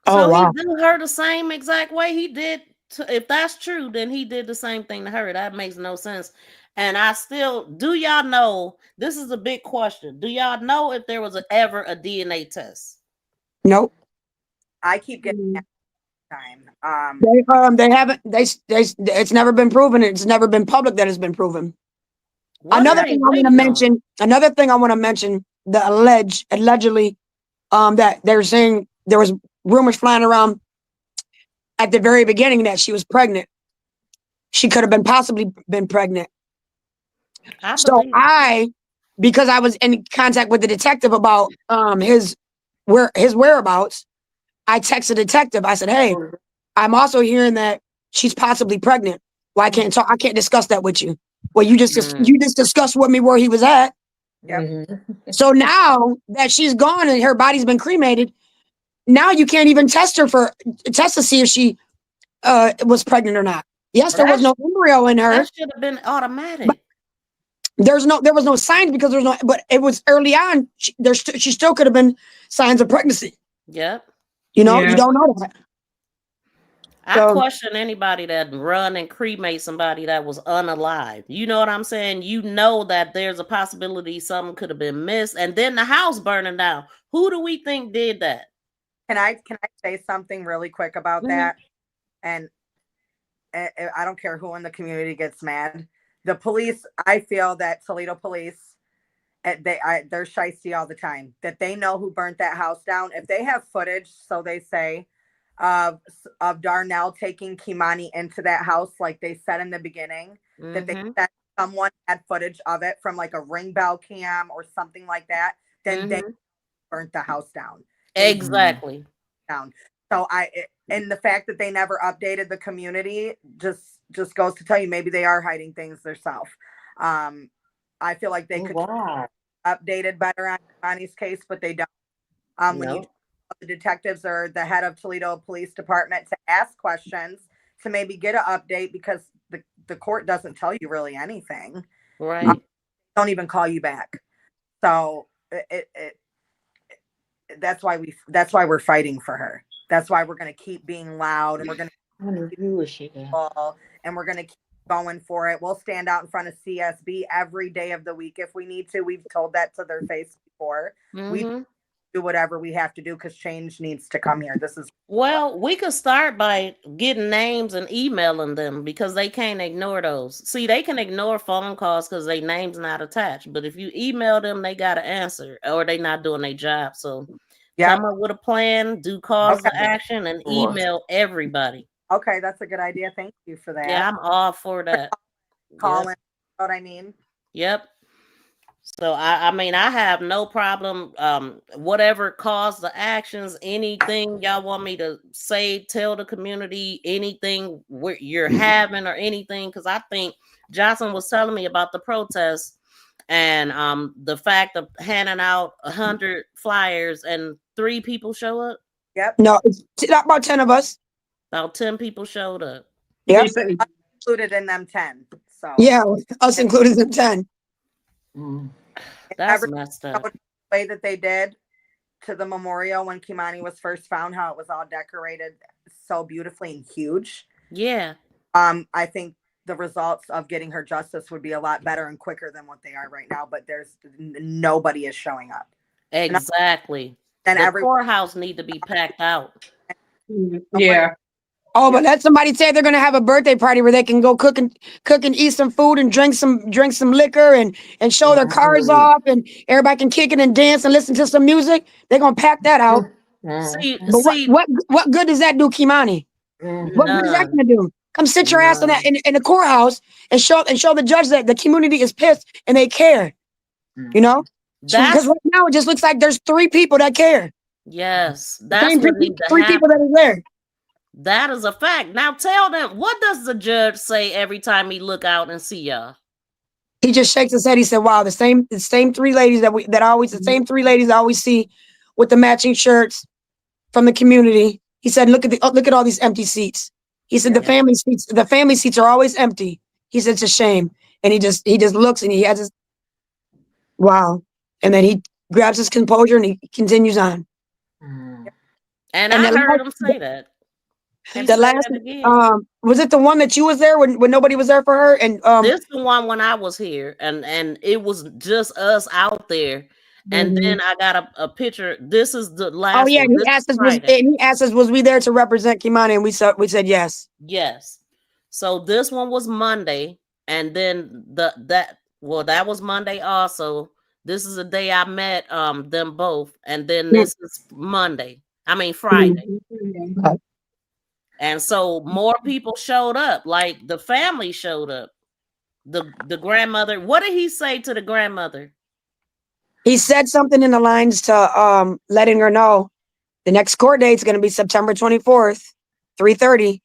So he did her the same exact way he did. If that's true, then he did the same thing to her. That makes no sense. And do y'all know, this is a big question. Do y'all know if there was ever a DNA test? Nope. I keep getting that time. They haven't, it's never been proven. It's never been public that it's been proven. Another thing I want to mention, the allegedly, that they're saying there was rumors flying around at the very beginning that she was pregnant. She could have possibly been pregnant. Because I was in contact with the detective about his whereabouts, I texted the detective. I said, "Hey, I'm also hearing that she's possibly pregnant. Well, I can't discuss that with you. Well, you just discussed with me where he was at. Yep. So now that she's gone and her body's been cremated, now you can't even test to see if she was pregnant or not. Yes, there was no embryo in her. That should have been automatic. There was no signs because but it was early on. She still could have been signs of pregnancy. Yep. You don't know that. I question anybody that run and cremate somebody that was unalive. You know what I'm saying? You know that there's a possibility something could have been missed, and then the house burning down. Who do we think did that? Can I say something really quick about that? And I don't care who in the community gets mad. The police, I feel that Toledo police, they're shiesty all the time. That they know who burnt that house down. If they have footage, so they say, of Darnell taking Kei'Mani into that house, like they said in the beginning, that someone had footage of it from like a ring bell cam or something like that, then they burnt the house down. Exactly. Down. So and the fact that they never updated the community just goes to tell you maybe they are hiding things themselves. I feel like they could updated better on Kei'Mani's case, but they don't. When you the detectives or the head of Toledo Police Department to ask questions to maybe get an update, because the court doesn't tell you really anything. Right. Don't even call you back. So that's why we're fighting for her. That's why we're going to keep being loud, and we're going to and we're going to keep going for it. We'll stand out in front of CSB every day of the week if we need to. We've told that to their face before. We do whatever we have to do because change needs to come here. This is Well, we could start by getting names and emailing them because they can't ignore those. See, they can ignore phone calls because their name's not attached. But if you email them, they got to answer or they not doing their job. So come up with a plan, do calls to action, and email everybody. Okay, that's a good idea. Thank you for that. Yeah, I'm all for that. Calling, yep. What I mean. Yep. So I mean, I have no problem. Whatever caused the actions, anything y'all want me to say, tell the community, anything you're having or anything, because I think Johnson was telling me about the protests and the fact of handing out 100 flyers and 3 people show up. Yep. No, it's about 10 of us. About 10 people showed up. Yep. Included in them 10. So yeah, us included in 10. That's messed up. The way that they did to the memorial when Kemani was first found, how it was all decorated so beautifully and huge. Yeah. I think the results of getting her justice would be a lot better and quicker than what they are right now. But nobody is showing up. Exactly. And the courthouse need to be packed out. Yeah. Oh, but let somebody say they're gonna have a birthday party where they can go cook and eat some food and drink some liquor and show their cars off and everybody can kick it and dance and listen to some music. They're gonna pack that out. See, what good does that do, Kemani? What good is that gonna do? Come sit your ass in the courthouse and show the judge that the community is pissed and they care. You know, because right now it just looks like there's 3 people that care. Yes, that's what needs to 3 people that are there. That is a fact. Now tell them, what does the judge say every time he look out and see y'all? He just shakes his head. He said, "Wow, the same 3 ladies the same 3 ladies I always see with the matching shirts from the community." He said, "Look at all these empty seats." He said, "The family seats are always empty." He said, "It's a shame." And he just looks and he has his wow, and then he grabs his composure and he continues on. And I heard him say that. The last was it the one that you was there when nobody was there for her? And this is the one when I was here and it was just us out there. And then I got a picture. This is the last. Oh yeah, he asked us, was we there to represent Kemani? And we said yes. Yes. So this one was Monday, and then that was Monday also. This is the day I met them both, and then this is Friday. And so more people showed up, like the family showed up. The grandmother, what did he say to the grandmother? He said something in the lines to letting her know the next court date is going to be September 24th, 3:30.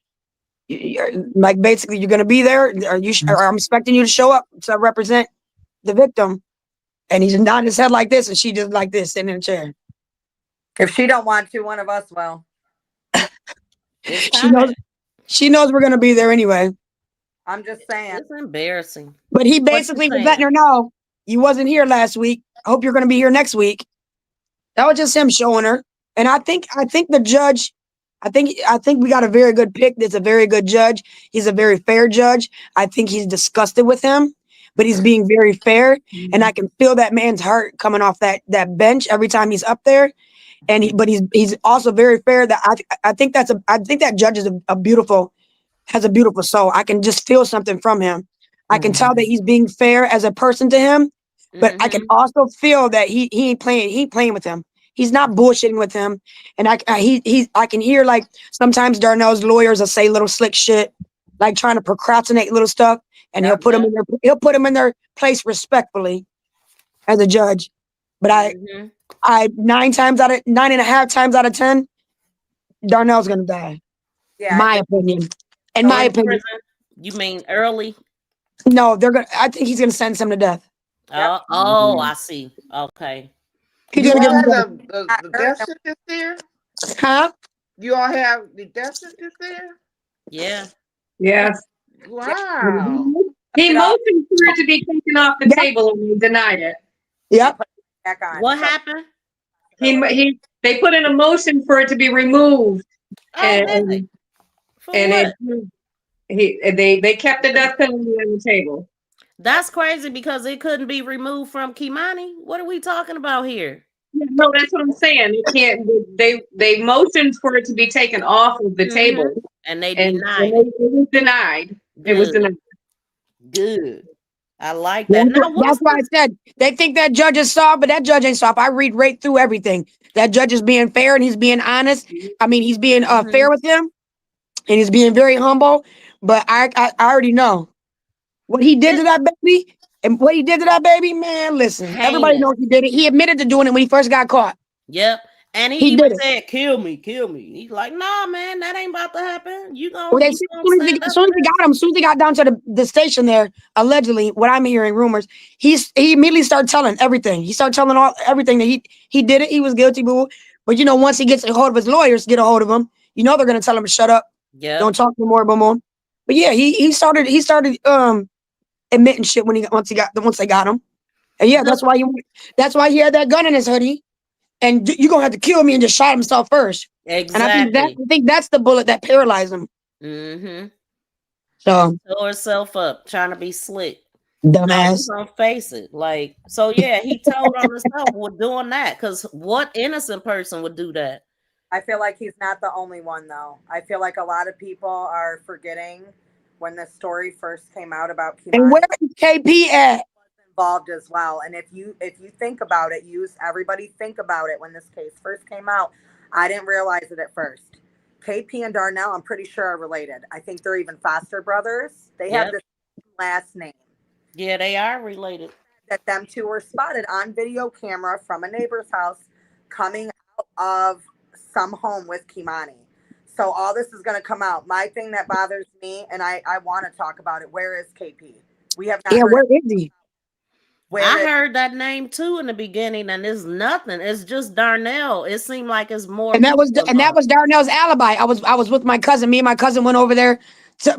Like basically you're going to be there, or I'm expecting you to show up to represent the victim. And he's nodding his head like this, and she just like this, sitting in a chair. If she don't want to, one of us will. She knows we're gonna be there anyway. I'm just saying. It's embarrassing. But he basically was letting her know, you wasn't here last week. I hope you're gonna be here next week. That was just him showing her. And I think the judge, I think we got a very good pick. That's a very good judge. He's a very fair judge. I think he's disgusted with him, but he's being very fair. And I can feel that man's heart coming off that bench every time he's up there. And he's also very fair. That I think that judge is has a beautiful soul. I can just feel something from him. I can tell that he's being fair as a person to him, but I can also feel that he ain't playing with him. He's not bullshitting with him. And I can hear, like, sometimes Darnell's lawyers will say little slick shit, like trying to procrastinate little stuff, and he'll put them in their place respectfully as a judge. But I 9.5 times out of 10, Darnell's gonna die. Yeah, my opinion. In my opinion. You mean early? No, I think he's gonna sentence him to death. Oh, I see. Okay. You all have the death sentence there? Huh? You all have the death sentence there? Yeah. Yes. Wow. He motioned for it to be taken off the table and he denied it. Yep. What happened? They put in a motion for it to be removed. They kept the death penalty on the table. That's crazy because it couldn't be removed from Kemani. What are we talking about here? No, that's what I'm saying. They can't. They motioned for it to be taken off of the table, and they and denied it was denied. It was Good. denied. Good. I like that. Now, That's why I said they think that judge is soft, but that judge ain't soft. I read right through everything. That judge is being fair and he's being honest. I mean, he's being fair with him, and he's being very humble. But I already know what he did to that baby, and what he did to that baby. Man, listen, everybody heinous. knows he did it. He admitted to doing it when he first got caught. Yep. And he He even did it. said, "Kill me, kill me." He's like, "Nah, man, that ain't about to happen. You Well, gonna as stand as up soon for as he this?" got him, as soon as he got down to the station there, allegedly, what I'm hearing rumors, he immediately started telling everything. He started telling everything that he did it. He was guilty, boo. But once he gets a hold of his lawyers, get a hold of him, they're gonna tell him to shut up. Yep. Don't talk no more about him. But yeah, he started admitting shit once they got him. And yeah, that's why he had that gun in his hoodie. And you're gonna have to kill me, and just shot himself first. And I think that's the bullet that paralyzed him. Mm-hmm. So Tore herself up, trying to be slick. dumbass. No, gonna face it. Like, so yeah, he told on himself with doing that. Because what innocent person would do that? I feel like he's not the only one, though. I feel like a lot of people are forgetting when the story first came out about Kmani. And where is KP at? Involved as well. And if you think about it, everybody think about it when this case first came out. I didn't realize it at first. KP and Darnell, I'm pretty sure are related. I think they're even foster brothers. They have the same last name. Yeah, they are related. That them two were spotted on video camera from a neighbor's house coming out of some home with Kmani. So all this is going to come out. My thing that bothers me, and I want to talk about it, where is KP? We have not heard. Where is he? I heard that name too in the beginning, and it's nothing. It's just Darnell. It seemed like it's more. And that was Darnell's alibi. I was with my cousin. Me and my cousin went over there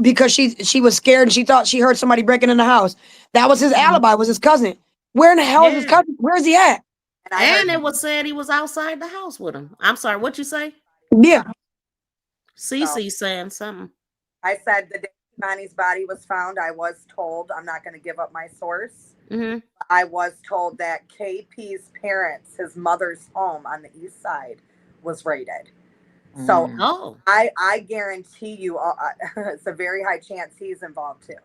because she was scared and she thought she heard somebody breaking in the house. That was his alibi. Was his cousin? Where in the hell is his cousin? Where is he at? And it was said he was outside the house with him. I'm sorry, what you say? Yeah. Cece saying something. I said the day Kmani's body was found, I was told, I'm not going to give up my source. Mm-hmm. I was told that KP's parents, his mother's home on the east side, was raided. So I guarantee you, it's a very high chance he's involved too.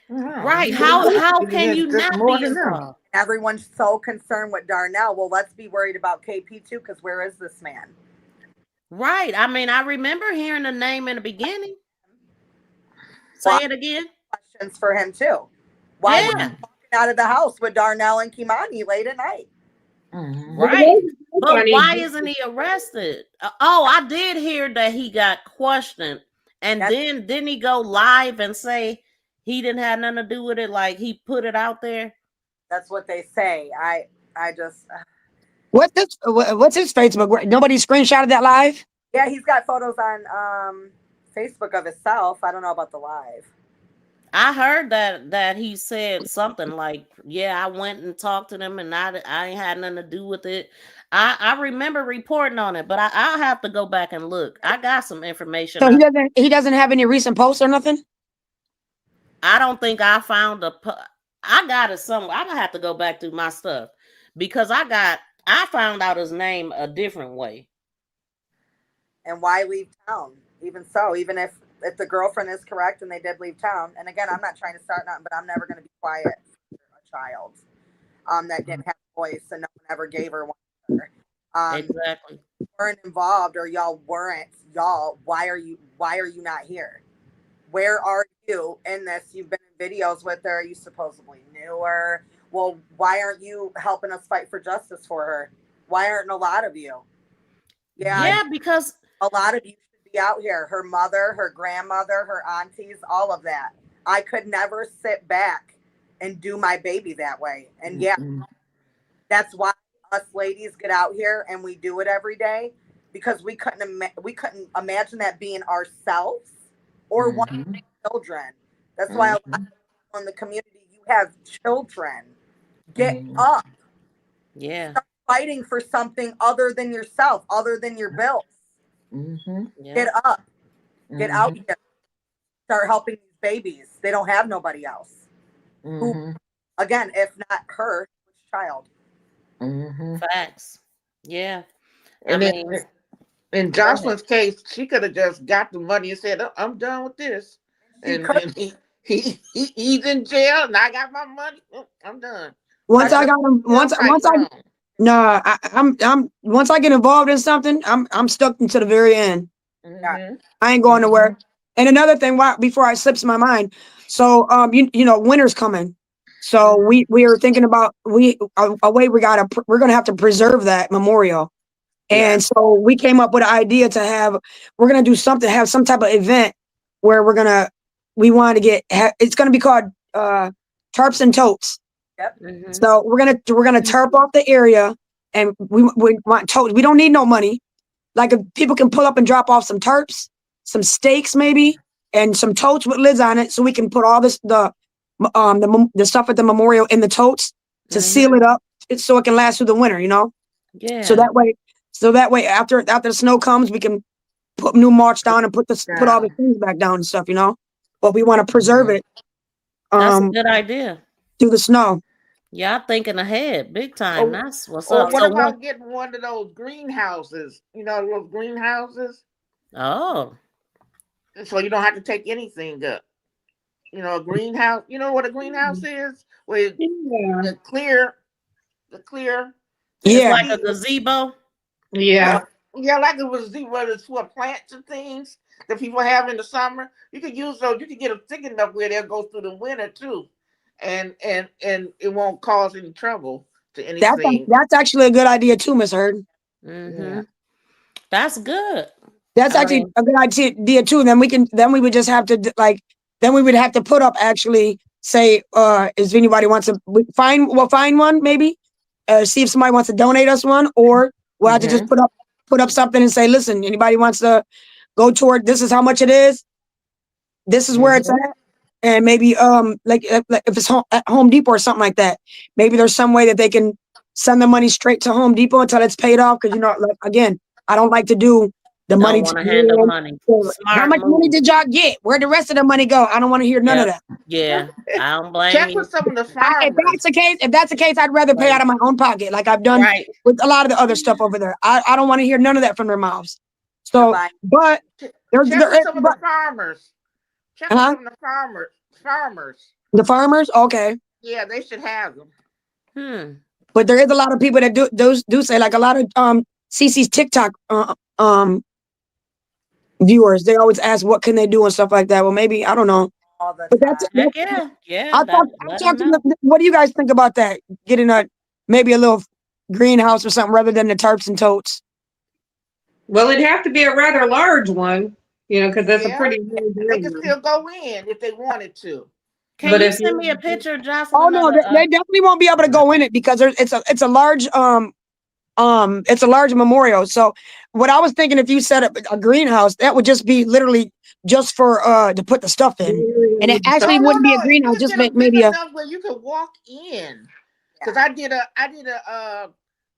Right? How can you not be involved? Everyone's so concerned with Darnell. Well, let's be worried about KP too, because where is this man? Right. I mean, I remember hearing the name in the beginning. Say it again. Questions for him too. Why was he walking out of the house with Darnell and Kmani late at night? Right. But why isn't he arrested? I did hear that he got questioned. And then didn't he go live and say he didn't have nothing to do with it? Like he put it out there? That's what they say. I just... What's his Facebook? Nobody screenshotted that live? Yeah, he's got photos on Facebook of himself. I don't know about the live. I heard that he said something like, yeah, I went and talked to them and I ain't had nothing to do with it. I remember reporting on it, but I'll have to go back and look. I got some information. So he doesn't have any recent posts or nothing? I don't think I found I got it somewhere. I'm gonna have to go back through my stuff because I found out his name a different way. And why leave town? Even so, even if the girlfriend is correct and they did leave town, and again, I'm not trying to start nothing, but I'm never going to be quiet for a child that didn't have a voice and no one ever gave her one. Exactly. You weren't involved, or y'all weren't. Y'all, why are you not here? Where are you in this? You've been in videos with her. You supposedly knew her. Well, why aren't you helping us fight for justice for her? Why aren't a lot of you? Yeah, because a lot of you should be out here. Her mother, her grandmother, her aunties, all of that. I could never sit back and do my baby that way. And yeah, that's why us ladies get out here and we do it every day, because we couldn't imagine that being ourselves or one of our children. That's why a lot of people in the community, you have children. Get up. Yeah. Start fighting for something other than yourself, other than your bills. Yeah. Get up. Get out here. Start helping these babies. They don't have nobody else. Who, again, if not her, which child? Facts. Yeah. And I then mean, in go ahead. Jocelyn's case, she could have just got the money and said, "Oh, I'm done with this," She and could. he's in jail, and I got my money. Oh, I'm done. Once Like I got him, right wrong. no, I'm once I get involved in something, I'm stuck until the very end. Mm-hmm. I ain't going nowhere. And another thing, why before I slips my mind, so you know, winter's coming, so we are thinking about a way we're gonna have to preserve that memorial, and so we came up with an idea to have we're gonna do something, have some type of event where we want to it's gonna be called tarps and totes. Yep. So we're gonna tarp off the area, and we want totes. We don't need no money. Like if people can pull up and drop off some tarps, some steaks maybe, and some totes with lids on it, so we can put all the stuff at the memorial in the totes to seal it up, so it can last through the winter. You know. Yeah. So that way after the snow comes, we can put new mulch down and put all the things back down and stuff. You know. But we want to preserve it. That's a good idea. Through the snow. Y'all thinking ahead, big time. That's what's Or up. what So about getting one of those greenhouses? You know, those greenhouses. Oh. So you don't have to take anything up. You know, a greenhouse. You know what a greenhouse is? Where the clear. It's Yeah. like a gazebo. Yeah. Yeah, like it was whether it's for plants and things that people have in the summer. You could use those. You could get them thick enough where they'll go through the winter too, and it won't cause any trouble to anything. That's actually a good idea too, Miss Heard. Yeah. That's good. That's I actually mean, a good idea too. Then we would just have to then we would have to put up actually say if anybody wants to we'll find one maybe, see if somebody wants to donate us one, or we'll have to just put up something and say, listen, anybody wants to go toward, this is how much it is, this is where it's at. And maybe like if it's at Home Depot or something like that, maybe there's some way that they can send the money straight to Home Depot until it's paid off. Because like, again, I don't like to do the don't money. want to handle money. How Smart much money move. did y'all get? Where'd the rest of the money go? I don't want to hear none of that. Yeah, I don't blame Check you. with some of the If farmers. that's the case, I'd rather pay out of my own pocket, like I've done with a lot of the other stuff over there. I don't want to hear none of that from their mouths. So, but check with some of the farmers. Check with some of the farmers. The farmers, okay. Yeah, they should have them. But there is a lot of people that do say, like a lot of CC's TikTok viewers, they always ask what can they do and stuff like that. Well, maybe I don't know. All the But time. Yeah. I'll talk to them. What do you guys think about that? Getting maybe a little greenhouse or something rather than the tarps and totes. Well, it'd have to be a rather large one, you know, because that's a pretty. They could still go in if they wanted to. Can you send me a picture, Jocelyn? Oh no, they definitely won't be able to go in it because it's a large it's a large memorial. So what I was thinking, if you set up a greenhouse, that would just be literally just for to put the stuff in, and it actually wouldn't be a greenhouse. Just maybe a where you could walk in. Because I did a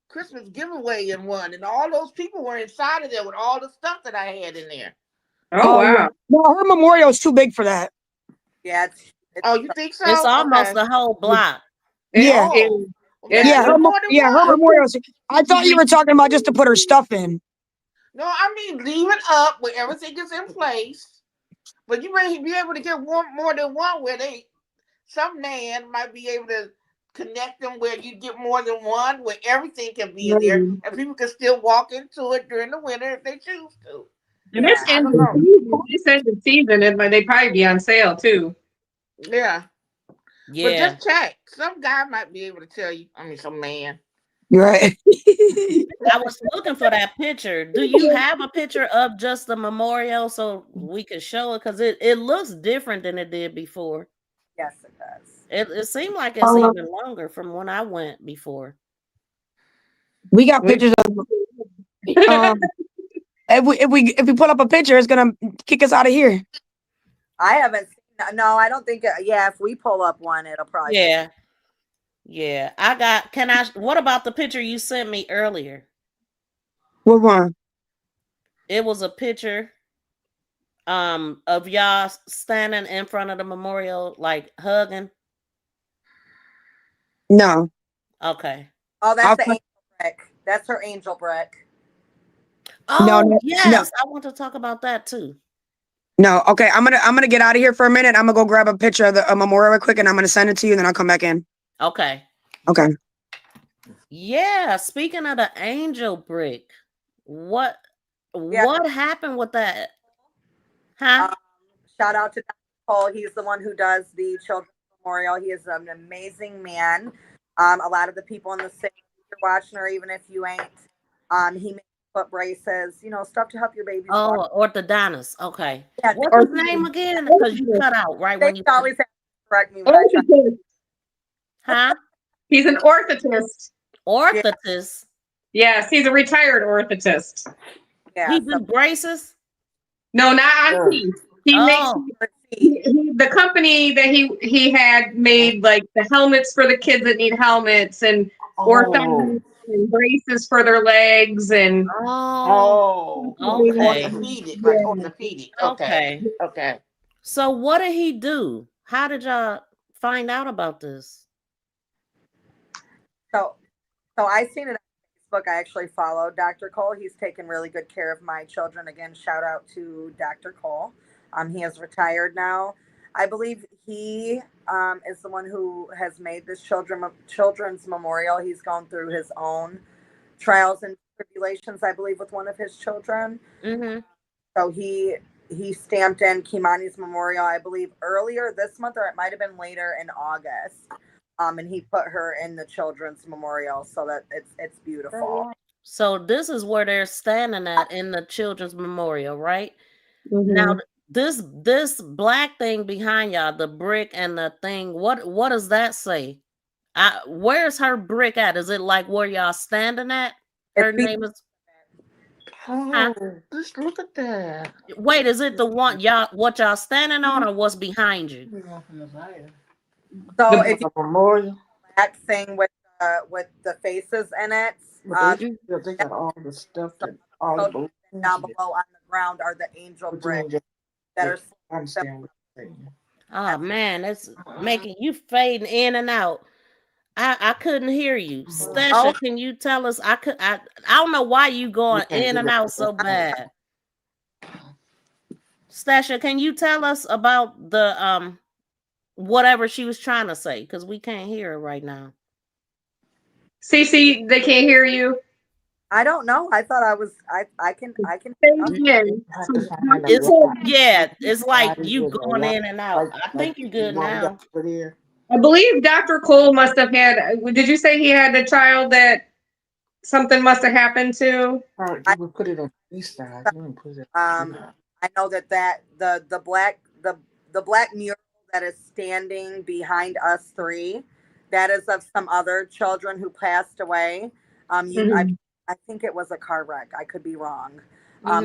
Christmas giveaway in one, and all those people were inside of there with all the stuff that I had in there. Oh wow! No, her memorial is too big for that. Yeah. Oh, you think so? It's almost the whole block. Yeah. Her memorial. I thought you were talking about just to put her stuff in. No, I mean leave it up where everything is in place. But you may be able to get more than one where some man might be able to connect them where you get more than one where everything can be in there and people can still walk into it during the winter if they choose to. And this end of season, they probably be on sale too. Yeah. But just check. Some guy might be able to tell you. I mean, some man. Right. I was looking for that picture. Do you have a picture of just the memorial so we could show it? Because it looks different than it did before. Yes, it does. It seemed like it's even longer from when I went before. We got pictures of if we put up a picture, it's gonna kick us out of here. I haven't seen. No, I don't think. If we pull up one, it'll probably. Yeah. What about the picture you sent me earlier? What one? It was a picture of y'all standing in front of the memorial, like hugging. No. Okay. Oh, that's I'll the find- angel brick. That's her angel brick. Oh, no. yes. I want to talk about that too. No, okay. I'm gonna get out of here for a minute. I'm gonna go grab a picture of the memorial real quick, and I'm gonna send it to you. Then I'll come back in. Okay. Okay. Yeah. Speaking of the angel brick, what happened with that? Huh? Shout out to Dr. Cole. He's the one who does the Children's Memorial. He is an amazing man. A lot of the people in the city, if you're watching, or even if you ain't, he makes foot braces, stuff to help your babies walk. Oh, orthodontist. Okay. Yeah, What's his name again? Because you cut out right they when you always have to correct me when I try. Orthotist. huh? He's an orthotist. Orthotist. Yes, he's a retired orthotist. Yeah, He do braces. No, not on teeth. He makes Oh, the company that he had made like the helmets for the kids that need helmets and orthodontics and braces for their legs and okay. Orthopedic, like orthopedic. Okay. Okay. So what did he do? How did y'all find out about this? So I seen it on Facebook. I actually followed Dr. Cole. He's taken really good care of my children. Again, shout out to Dr. Cole. He is retired now. I believe he is the one who has made this children's memorial. He's gone through his own trials and tribulations, I believe, with one of his children. Mm-hmm. So he stamped in Kei'Mani's memorial, I believe, earlier this month, or it might have been later in August. And he put her in the children's memorial, so that it's beautiful. So this is where they're standing at in the children's memorial, right? Mm-hmm. Now this black thing behind y'all, the brick and the thing, what does that say? Where's her brick at? Is it like where y'all standing at? Her name is. Just look at that. Wait, is it the one what y'all standing on, or what's behind you? So if you memorial, that thing with the faces in it, they got all the stuff that all the down below on the ground are the angel bricks that are. Oh man, that's making you fading in and out. I couldn't hear you. Stasha, can you tell us? I don't know why you going in and out so bad. Stasha, can you tell us about the whatever she was trying to say? Because we can't hear her right now. Cece, they can't hear you. I don't know. I thought I was. I can. It's like you going in and out. I think you're good now. I believe Dr. Cole must have had. Did you say he had a child that something must have happened to? You would put it on the east side. I know that the black mural that is standing behind us three, that is of some other children who passed away. I think it was a car wreck. I could be wrong, but I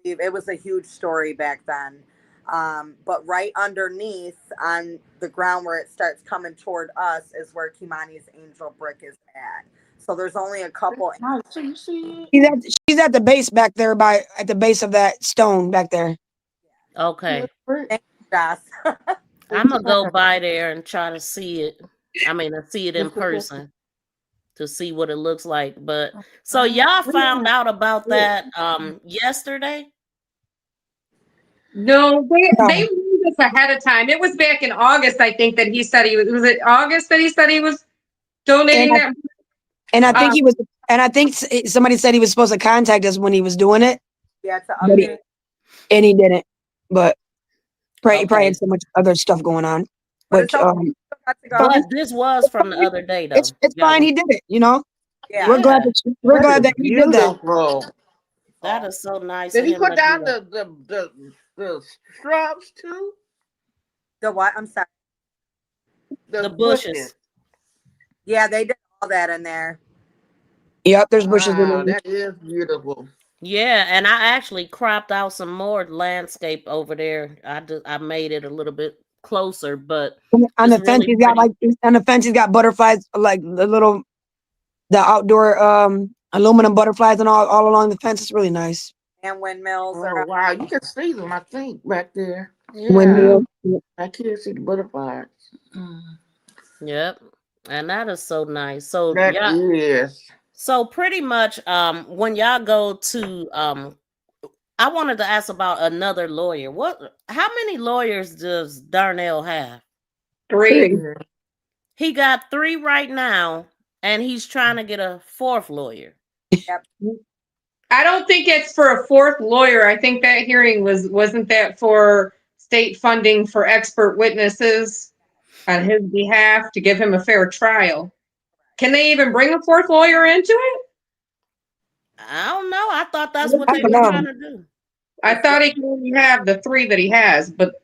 believe it was a huge story back then. But right underneath on the ground where it starts coming toward us is where Kei'Mani's angel brick is at. So there's only a couple. So you see, she's at the base back there at the base of that stone back there. Okay. I'm gonna go by there and try to see it. I mean, to see it in person to see what it looks like. But so y'all found out about that yesterday? No, they knew this ahead of time. It was back in August, I think, that he said was it August that he said he was donating that? And I think he was, and I think somebody said he was supposed to contact us when he was doing it. Yeah, and he didn't. But probably had so much other stuff going on. But this was from the other day, though. It's fine. He did it. Yeah, we're glad that he did that. That is so nice. Did he put down the shrubs too? The what? I'm sorry. The bushes. Yeah, they did all that in there. Yep, there's bushes in there. That is beautiful. Yeah, and I actually cropped out some more landscape over there. I made it a little bit closer, but on the fence he's got butterflies, like the outdoor aluminum butterflies and all along the fence. It's really nice. And windmills. Oh, wow, you can see them, I think, back there. Yeah. Windmills. I can't see the butterflies. Yep. And that is so nice. So That yeah, is. so pretty much when y'all go to I wanted to ask about another lawyer. How many lawyers does Darnell have? 3. Three. He got 3 right now, and he's trying to get a 4th lawyer. Yep. I don't think it's for a 4th lawyer. I think that hearing wasn't that for state funding for expert witnesses on his behalf to give him a fair trial. Can they even bring a 4th lawyer into it? I don't know. I thought that's what I they don't were know. trying to do. I thought he can only have the 3 that he has, but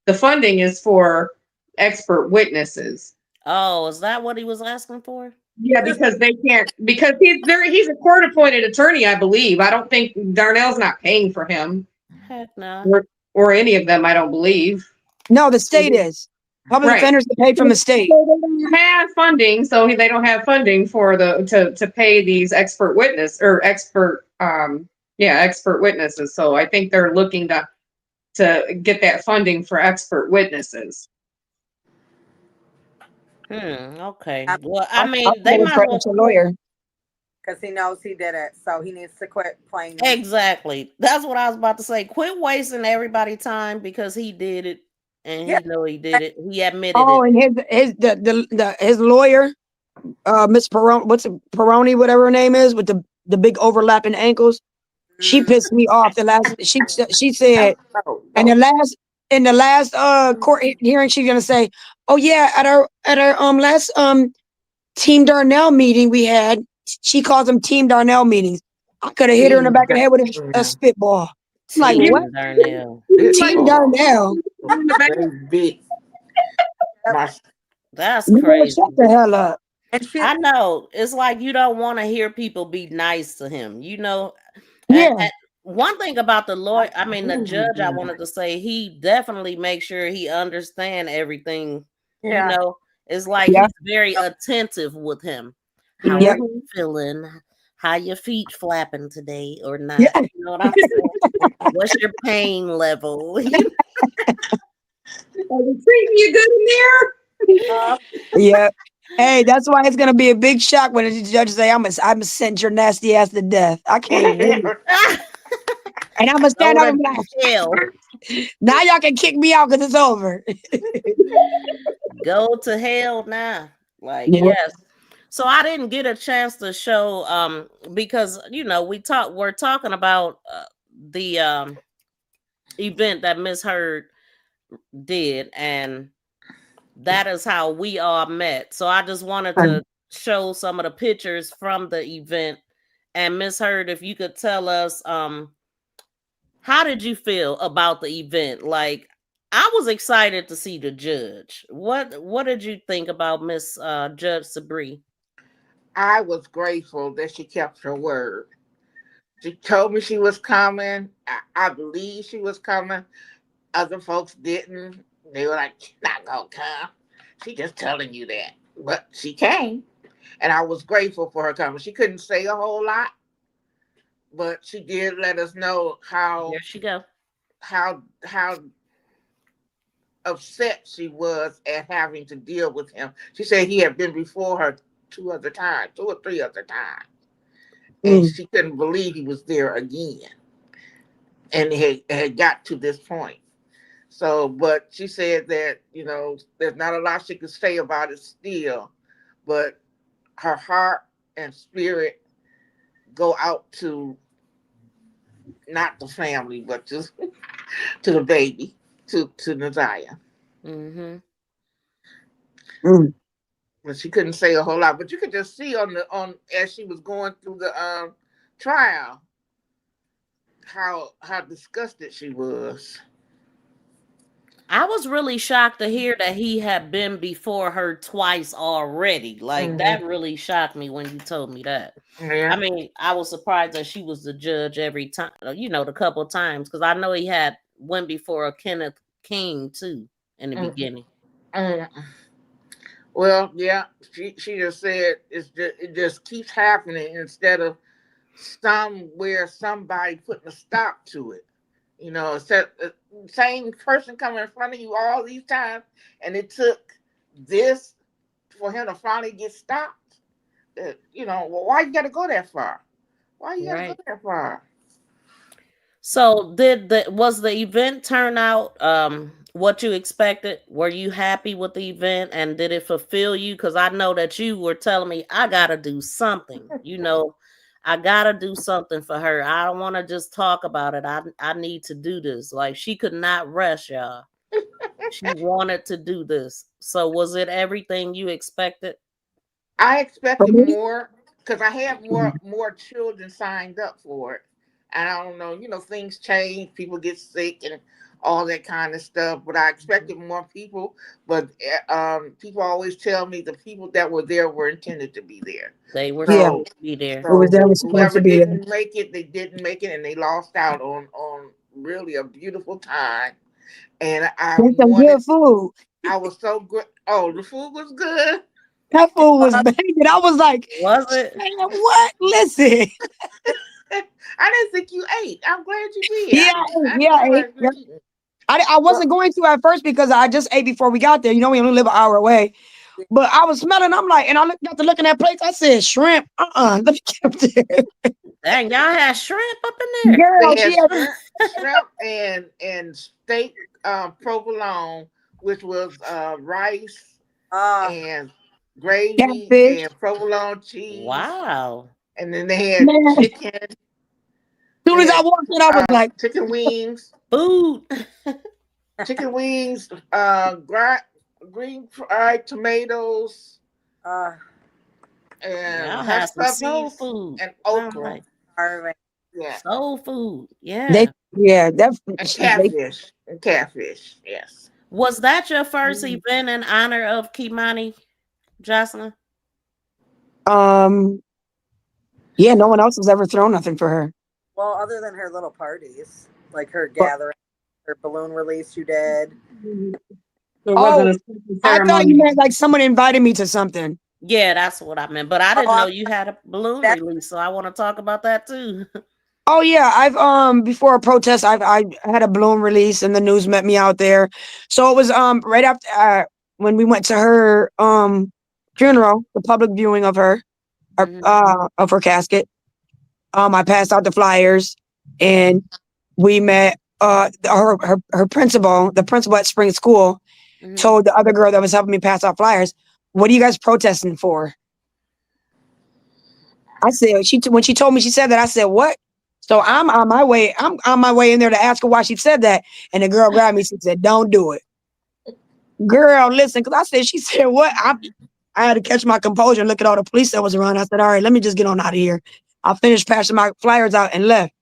the funding is for expert witnesses. Oh, is that what he was asking for? Yeah, because they can't, because he's a court appointed attorney, I believe. I don't think Darnell's not paying for him Heck no. or any of them, I don't believe. No, the state is. Public Right. defenders are paid from the state. So they don't have funding, so they don't have funding for to pay these expert witness or expert expert witnesses. So I think they're looking to get that funding for expert witnesses. Okay. Yep. Well, I I mean, they would might as well. a lawyer. Because he knows he did it, so he needs to quit playing. Exactly. That's what I was about to say. Quit wasting everybody's time because he did it, and Yeah. he know he did it. He admitted Oh, it. and his lawyer, Miss Peroni, Peroni, whatever her name is, with the big overlapping ankles. She pissed me off. The last she said, and in the last court hearing, she's gonna say, "Oh yeah, at our last Team Darnell meeting we had, she calls them Team Darnell meetings. I could have hit her in the back of the head with a spitball. I'm like, Team what? Darnell. Team Darnell? Baby. That's You better crazy. shut the hell up. And she, I know. It's like you don't want to hear people be nice to him, you know. Yeah. And one thing about the lawyer, I mean the judge, I wanted to say he definitely makes sure he understand everything. You yeah. know, it's like Yeah. he's very attentive with him. How Yeah. are you feeling? How your feet flapping today or not? Yeah. You know what I'm saying? What's your pain level? Are they treating you good in there? Yeah. Hey, that's why it's gonna be a big shock when the judge say, "I'm gonna send your nasty ass to death." I can't wait. And I'm gonna stand up and be like, Jail. "Now y'all can kick me out because it's over." Go to hell now. Like, Yeah. yes. So I didn't get a chance to show because you know we're talking about the event that Miss Heard did, and that is how we all met. So I just wanted to show some of the pictures from the event. And Miss Heard, if you could tell us how did you feel about the event? Like, I was excited to see the judge. What did you think about Miss Judge Sabri? I was grateful that she kept her word. She told me she was coming. I believe she was coming. Other folks didn't. They were like, she's not gonna come. She just telling you that. But she came. And I was grateful for her coming. She couldn't say a whole lot, but she did let us know There she go. how upset she was at having to deal with him. She said he had been before her 2 or 3 other times. And she couldn't believe he was there again. And it had got to this point. So, but she said that, there's not a lot she could say about it still, but her heart and spirit go out to not the family, but just to the baby, to Naziah. Mm-hmm. But she couldn't say a whole lot. But you could just see as she was going through the trial how disgusted she was. I was really shocked to hear that he had been before her twice already. Like, that really shocked me when you told me that. Yeah. I mean, I was surprised that she was the judge every time, the couple times, because I know he had went before a Kenneth King too in the beginning. Well, yeah, she just said it just keeps happening instead of somewhere somebody putting a stop to it. Same person coming in front of you all these times, and it took this for him to finally get stopped. Well, why you got to go that far? Why you got to go Right. that far? So was the event turn out what you expected? Were you happy with the event and did it fulfill you? Because I know that you were telling me I gotta do something. I gotta do something for her. I don't want to just talk about it. I need to do this. Like she could not rest, y'all. She wanted to do this. So was it everything you expected? I For expected me, more because I had more children signed up for it, and I don't know. Things change. People get sick and all that kind of stuff. But I expected more people. But people always tell me the people that were there were intended to be there. They were yeah, So supposed to be there. it was so definitely supposed whoever to be there. didn't make it, they didn't make it, and they lost out on really a beautiful time. And There's some good food. I was so good. Oh, the food was good. That food was banging. I was like, Was it? man, what? Listen. I didn't think you ate. I'm glad you did. Yeah, I yeah, didn't I ate. realize Yeah. you eating. I wasn't going to at first because I just ate before we got there. We only live an hour away. But I was smelling. I'm like, and I looked after looking at plates. I said, shrimp. Let me get up there. Dang, y'all had shrimp up in there. Girl, They she had had. shrimp and steak provolone, which was rice Ah, and gravy Catfish. and provolone cheese, Wow. and then they had Man, as chicken. soon They as I had walked in, I was like, chicken wings, Food. chicken wings, green fried tomatoes, uh, and Y'all had hush some soul puppies food. and Sound okra. like starving. Yeah, soul food. they, Yeah. yeah, that, and they, catfish and catfish. Yes. Was that your first event in honor of Kemani, Jocelyn? um, yeah, no one else has ever thrown nothing for her. Well, other than her little parties, like her But, gathering, her balloon release you did. So it wasn't oh, a special I thought you ceremony. meant like someone invited me to something. Yeah, that's what I meant. But I didn't know Oh, you had a balloon that, release, so I want to talk about that too. Oh yeah, I've before a protest, I had a balloon release, and the news met me out there. So it was right after when we went to her funeral, the public viewing Mhm. of her casket. I passed out the flyers, and we met her principal, the principal at Spring School, Mhm. told the other girl that was helping me pass out flyers, "What are you guys protesting for?" I said, when she told me she said that, I said, "What?" So I'm on my way. I'm on my way in there to ask her why she said that, and the girl grabbed me. She said, "Don't do it, girl. Listen," because I said, she said, "What?" I had to catch my composure and look at all the police that was around. I said, "All right, let me just get on out of here." I finished passing my flyers out and left.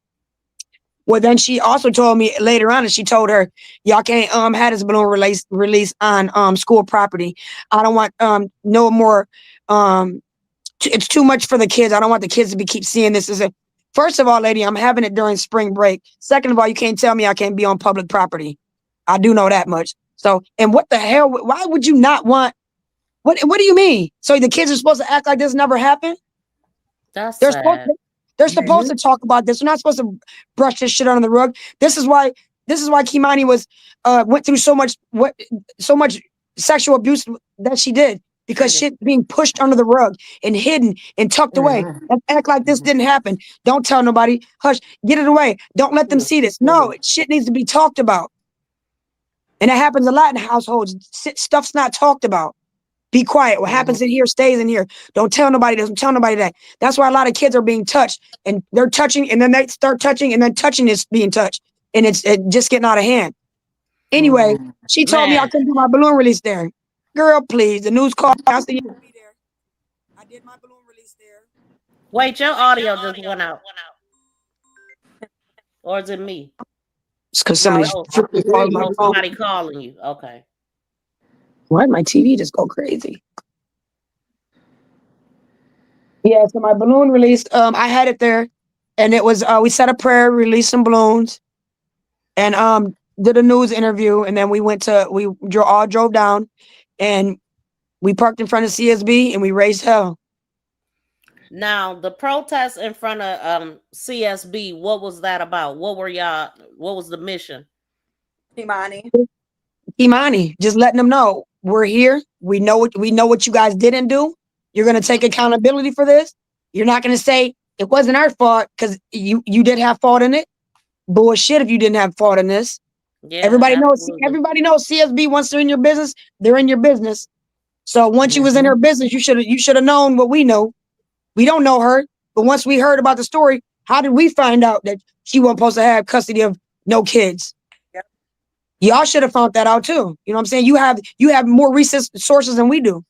Well, then she also told me later on, and she told her, "Y'all can't have this balloon release on school property. I don't want no more it's too much for the kids. I don't want the kids to keep seeing this as a first of all, lady, I'm having it during spring break. Second of all, you can't tell me I can't be on public property. I do know that much. So, and what the hell? Why would you not want? What do you mean? So the kids are supposed to act like this never happened? That's They're supposed sad. to, they're supposed mhm. to talk about this. They're not supposed to brush this shit under the rug. This is why Kemani was went through so much sexual abuse that she did because Treated. shit being pushed under the rug and hidden and tucked away. Mhm. And act like this Mhm. didn't happen. Don't tell nobody. Hush. Get it away. Don't let them see this. No, shit needs to be talked about. And it happens a lot in households. Stuff's not talked about. Be quiet. What Mhm. happens in here stays in here. Don't tell nobody this. Don't tell nobody that. That's why a lot of kids are being touched and they're touching and then they start touching and then touching is being touched. And it's just getting out of hand. Anyway, Mhm. she told me I Man, couldn't do my balloon release there. Girl, please. The news called. I said, yeah, I'll be there. I did my balloon release there. wait, your audio just went out. Or is it me? It's because No, somebody's Oh, I freaking can hear calling my oh, you. phone. somebody calling you. Okay. Why did my TV just go crazy? Yeah, so my balloon release, I had it there. And it was we said a prayer, released some balloons, and did a news interview, and then all drove down, and we parked in front of CSB, and we raised hell. Now the protest in front of CSB, what was that about? What was the mission? Kemani. Kei'Mani, just letting them know we're here. We know what you guys didn't do. You're gonna take accountability for this. You're not gonna say it wasn't our fault because you did have fault in it. Bullshit if you didn't have fault in this. Yeah, Everybody knows. absolutely. Everybody knows CSB. Once they're in your business, they're in your business. So once you was in her business, you should have known what we know. We don't know her, but once we heard about the story, how did we find out that she wasn't supposed to have custody of no kids? Yep. Y'all should have found that out too. You know what I'm saying? You have more recent sources than we do.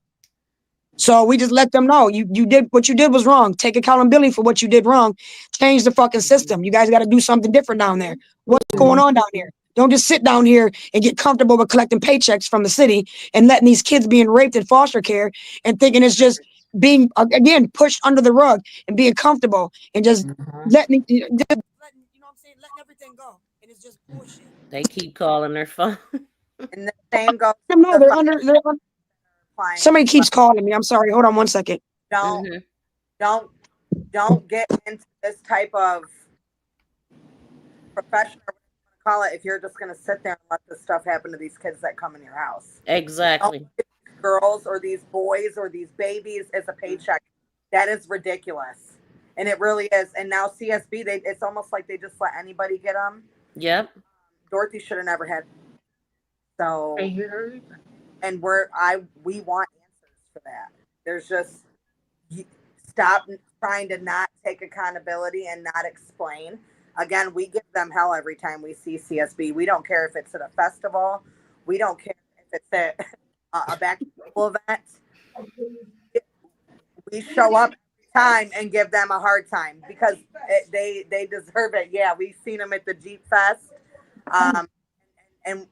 So we just let them know you did what you did was wrong. Take accountability for what you did wrong. Change the fucking system. You guys got to do something different down there. What's going on down here? Don't just sit down here and get comfortable with collecting paychecks from the city and letting these kids being raped in foster care and thinking it's just being again pushed under the rug and being comfortable and just letting you know what I'm saying, letting everything go. And it's just bullshit. They keep calling their phone. And the same goes. No, they're under. Somebody keeps calling me. I'm sorry. Hold on one second. Don't get into this type of profession, or whatever you call it, if you're just going to sit there and let this stuff happen to these kids that come in your house. Exactly. Don't get these girls or these boys or these babies as a paycheck. That is ridiculous. And it really is. And now CSB, it's almost like they just let anybody get them. Yep. Dorothy should have never had. So, and we want answers for that. There's just, stop trying to not take accountability and not explain. Again, we give them hell every time we see CSB. We don't care if it's at a festival. We don't care if it's at a back to school event. We show up time and give them a hard time because they deserve it. Yeah, we've seen them at the Jeep Fest, and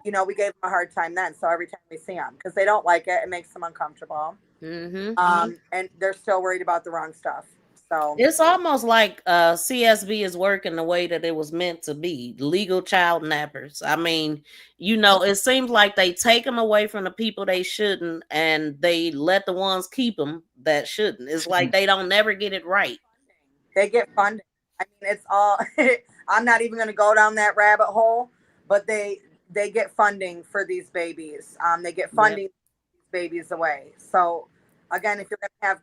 you know we gave them a hard time then. So every time we see them, because they don't like it, it makes them uncomfortable. And they're still worried about the wrong stuff. So it's almost like CSB is working the way that it was meant to be. Legal child nappers. I mean, you know, it seems like they take them away from the people they shouldn't, and they let the ones keep them that shouldn't. It's like they don't never get it right. They get funding. I mean, it's all. I'm not even going to go down that rabbit hole, but they get funding for these babies. They get funding to keep these babies away. So again, if you're going to have,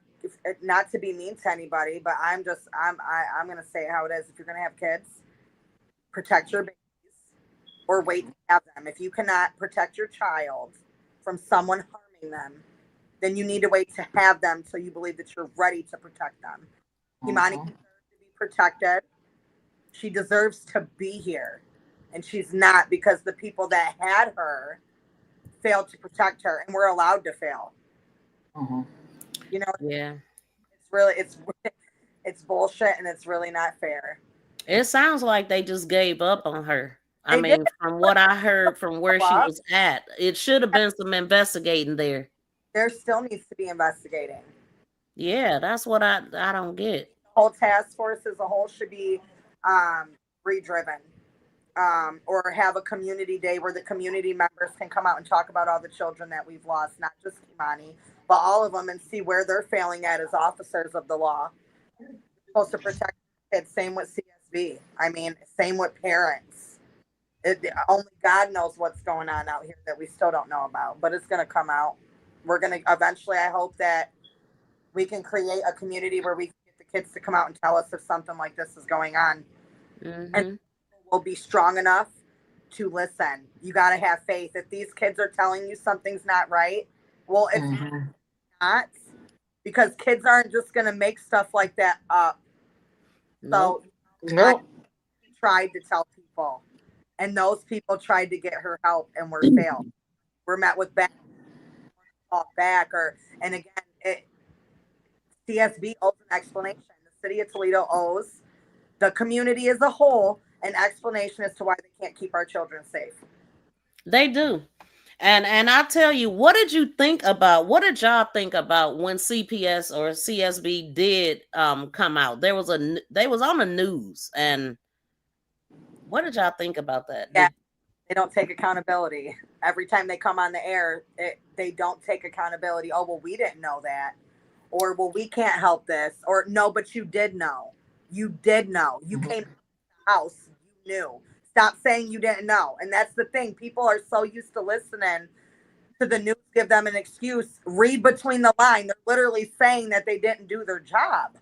not to be mean to anybody, but I'm going to say how it is. If you're going to have kids, protect your babies or wait to have them. If you cannot protect your child from someone harming them, then you need to wait to have them till you believe that you're ready to protect them. Kmani deserves to be protected. She deserves to be here. And she's not, because the people that had her failed to protect her, and we're allowed to fail. You know, yeah, it's bullshit, and it's really not fair. It sounds like they just gave up on her. I They mean, did. from what I heard from where she was at, it should have been some investigating there. There still needs to be investigating. Yeah, that's what I don't get. The whole task force as a whole should be redriven. Or have a community day where the community members can come out and talk about all the children that we've lost, not just Kmani, but all of them, and see where they're failing at as officers of the law. We're supposed to protect kids. Same with CSB. I mean, same with parents. Only God knows what's going on out here that we still don't know about, but it's going to come out. We're going to eventually, I hope that we can create a community where we can get the kids to come out and tell us if something like this is going on. And will be strong enough to listen. You got to have faith. If these kids are telling you something's not right, well, it's not, because kids aren't just going to make stuff like that up. So I tried to tell people, and those people tried to get her help and were failed. We're met with back, and again, CSB owes an explanation. The city of Toledo owes the community as a whole an explanation as to why they can't keep our children safe. They do. And I tell you, what did y'all think about when CPS or CSB did come out? They was on the news, and what did y'all think about that? Yeah, they don't take accountability. Every time they come on the air, they don't take accountability. Oh, well, we didn't know that. Or, well, we can't help this. Or, no, but you did know. You did know. You came to the house. You knew. Stop saying you didn't know. And that's the thing. People are so used to listening to the news give them an excuse. Read between the lines. They're literally saying that they didn't do their job.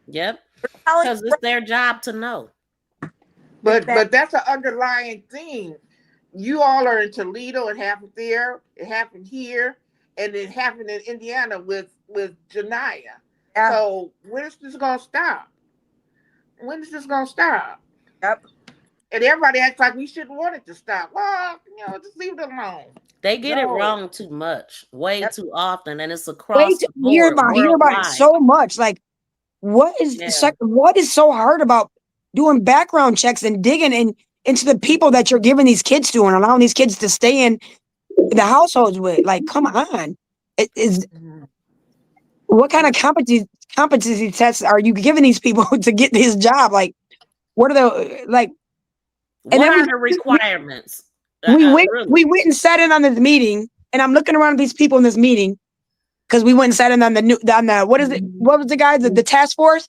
Yep. Because it's their job to know. But that's an underlying thing. You all are in Toledo. It happened there. It happened here, and it happened in Indiana with Janiyah. Yeah. So when is this gonna stop? When is this gonna stop? Yep. And everybody acts like we shouldn't want it to stop. Well, just leave it alone. They get it wrong too much, way too often, and it's across the board. Hear about it so much. Like, what is so hard about doing background checks and digging into the people that you're giving these kids to and allowing these kids to stay in the households with? Like, come on. What kind of competency tests are you giving these people to get this job? Like, what are the, like, what are the requirements? We went and sat in on this meeting, and I'm looking around at these people in this meeting because we went and sat in on the what is it? What was the guy? The task force?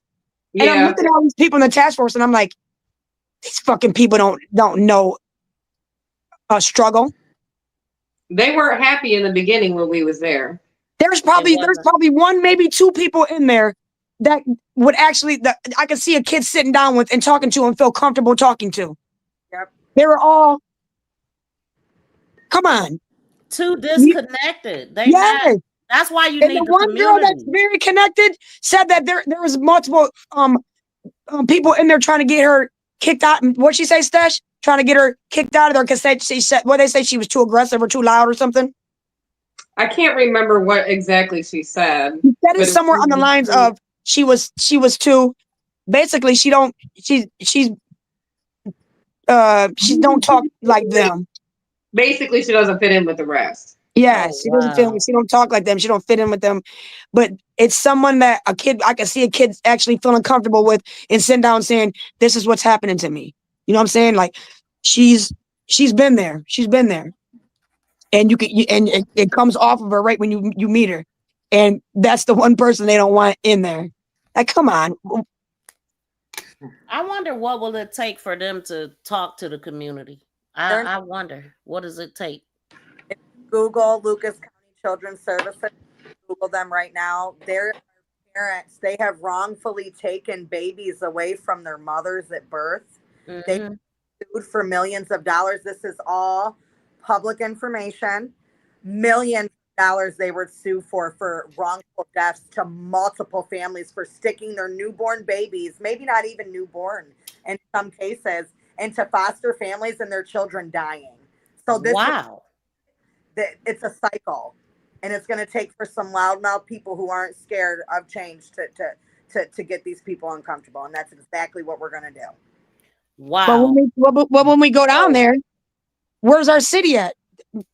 Yeah. And I'm looking at all these people in the task force, and I'm like, these fucking people don't know a struggle. They weren't happy in the beginning when we was there. There's probably one, maybe two people in there that would actually I could see a kid sitting down with and talking to and feel comfortable talking to. Yep. They were all, come on. Too disconnected. That's why you need the one community. Girl that's very connected said that there was multiple people in there trying to get her kicked out. What'd she say, Stash? Trying to get her kicked out of there because she said, what they say, she was too aggressive or too loud or something. I can't remember what exactly she said. She said it somewhere on the lines of she was too. Basically, she don't talk like them. Basically, she doesn't fit in with the rest. Yeah, she doesn't fit in. She don't talk like them. She don't fit in with them. But it's someone that I can see a kid actually feeling comfortable with and sitting down saying, "This is what's happening to me." You know what I'm saying? Like she's been there. She's been there, and it comes off of her right when you meet her, and that's the one person they don't want in there. Like, come on. I wonder what will it take for them to talk to the community. I wonder, what does it take? If you Google Lucas County Children's Services, Google them right now. Their parents, they have wrongfully taken babies away from their mothers at birth. Mm-hmm. They sued for millions of dollars. This is all public information. Millions of dollars they were sued for wrongful deaths to multiple families for sticking their newborn babies, maybe not even newborn in some cases, into foster families and their children dying. So this it's a cycle, and it's going to take for some loudmouth people who aren't scared of change to get these people uncomfortable, and that's exactly what we're going to do. Wow. But when we go down there, where's our city at?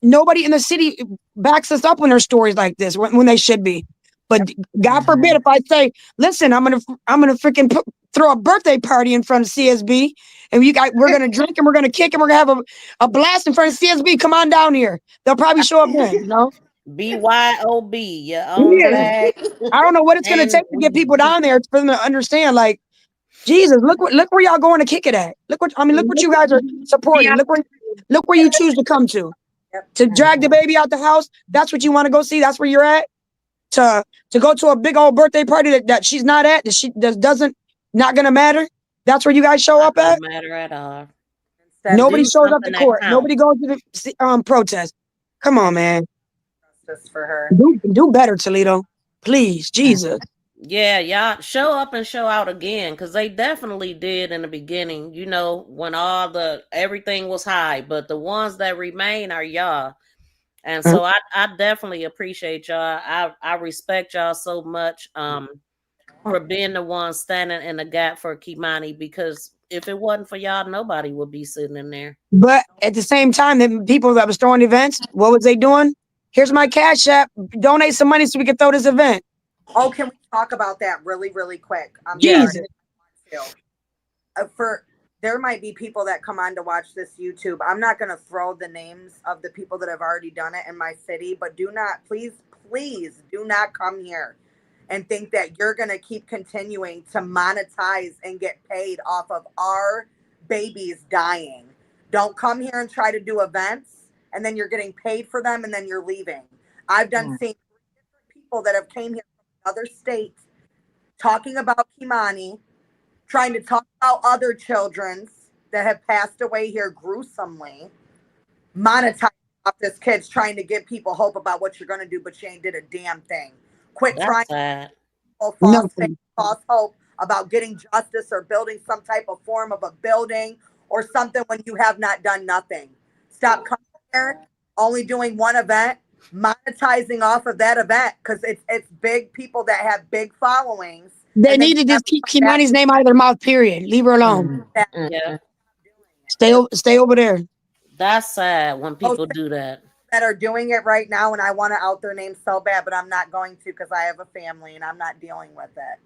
Nobody in the city backs us up when there's stories like this when they should be. But God forbid if I say, listen, I'm gonna freaking throw a birthday party in front of CSB, and we're gonna drink and we're gonna kick and we're gonna have a blast in front of CSB. Come on down here. They'll probably show up then, you know. BYOB, your own flag. I don't know what it's gonna take to get people down there for them to understand. Like, Jesus, look where y'all going to kick it at. Look what you guys are supporting. Yeah. Look where you choose to come to. Yep. To drag the baby out the house. That's what you want to go see. That's where you're at. To go to a big old birthday party that she's not at. That doesn't not gonna matter. That's where you guys show up at. Matter at all. Nobody shows up to court. Nobody goes to the protest. Come on, man. Justice for her. Do better, Toledo. Please, Jesus. Yeah, y'all show up and show out again, because they definitely did in the beginning, you know, when everything was high, but the ones that remain are y'all. And so I definitely appreciate y'all. I respect y'all so much for being the ones standing in the gap for Kemani, because if it wasn't for y'all, nobody would be sitting in there. But at the same time, the people that was throwing events, what was they doing? Here's my Cash App. Donate some money so we can throw this event. Oh, can we talk about that really, really quick? Jesus. There might be people that come on to watch this YouTube. I'm not going to throw the names of the people that have already done it in my city, but please do not come here and think that you're going to keep continuing to monetize and get paid off of our babies dying. Don't come here and try to do events and then you're getting paid for them and then you're leaving. I've done seen people that have came here from another state talking about Kemani, trying to talk about other children's that have passed away here gruesomely, monetizing off this kids, trying to give people hope about what you're going to do, but you ain't did a damn thing. Quit trying to false faith, false hope about getting justice or building some type of form of a building or something when you have not done nothing. Stop coming here, only doing one event, monetizing off of that event, because it's big people that have big followings. They need to just keep Kemani's name out of their mouth, period. Leave her alone. Yeah. Stay over there. That's sad when people do that. That are doing it right now, and I want to out their names so bad, but I'm not going to because I have a family and I'm not dealing with it.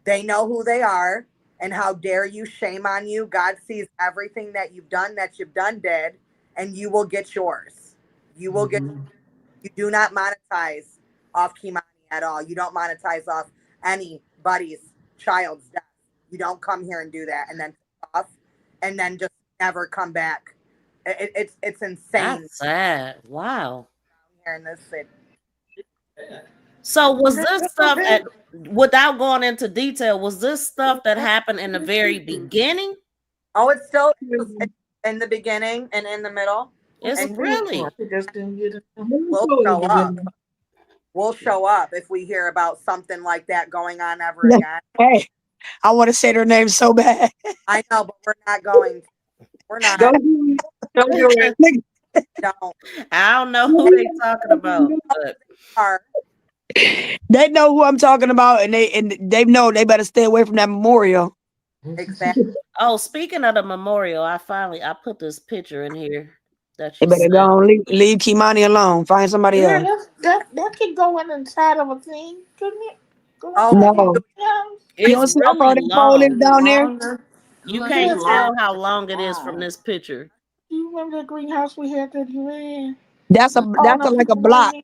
They know who they are, and how dare you, shame on you. God sees everything that you've done, did, and you will get yours. You will get, you do not monetize off Kemani at all. You don't monetize off anybody's child's death. You don't come here and do that and then off and then just never come back. It's insane. That's sad. Wow. Here in this city. So was this stuff without going into detail, was this stuff that happened in the very beginning? Oh, it's still in the beginning and in the middle. It's really. We'll show up. We'll show up if we hear about something like that going on ever again. Hey, I want to say their name so bad. I know, but we're not going to. We're not. Don't do it. Don't. I don't know who they talking about, but they know who I'm talking about, and they know they better stay away from that memorial. Exactly. Oh, speaking of the memorial, I put this picture in here. That you better go and leave Kemani alone. Find somebody else. That could go inside of a thing, couldn't it? Oh no. It's you don't see really how the pole is down there? You can't tell how long it is from this picture. You remember the greenhouse we had that you in? That's like a block.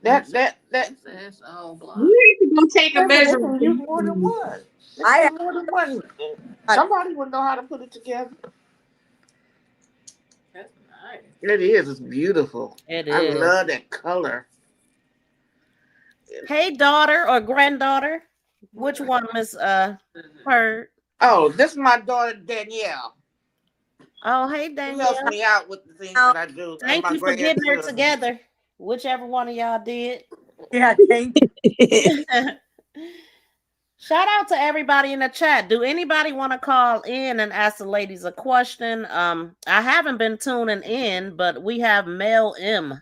That's all block. We need to go take a measurement. More than one. I more than one. Somebody would know how to put it together. That's nice. It is. It's beautiful. It is. I love that color. Hey, daughter or granddaughter, which one, Miss Heard? Oh, this is my daughter Danielle. Oh, hey, Danielle. She helps me out with the things that I do. Thank you for getting her together. Whichever one of y'all did. Yeah, thank you. Shout out to everybody in the chat. Do anybody want to call in and ask the ladies a question? I haven't been tuning in, but we have Mel M.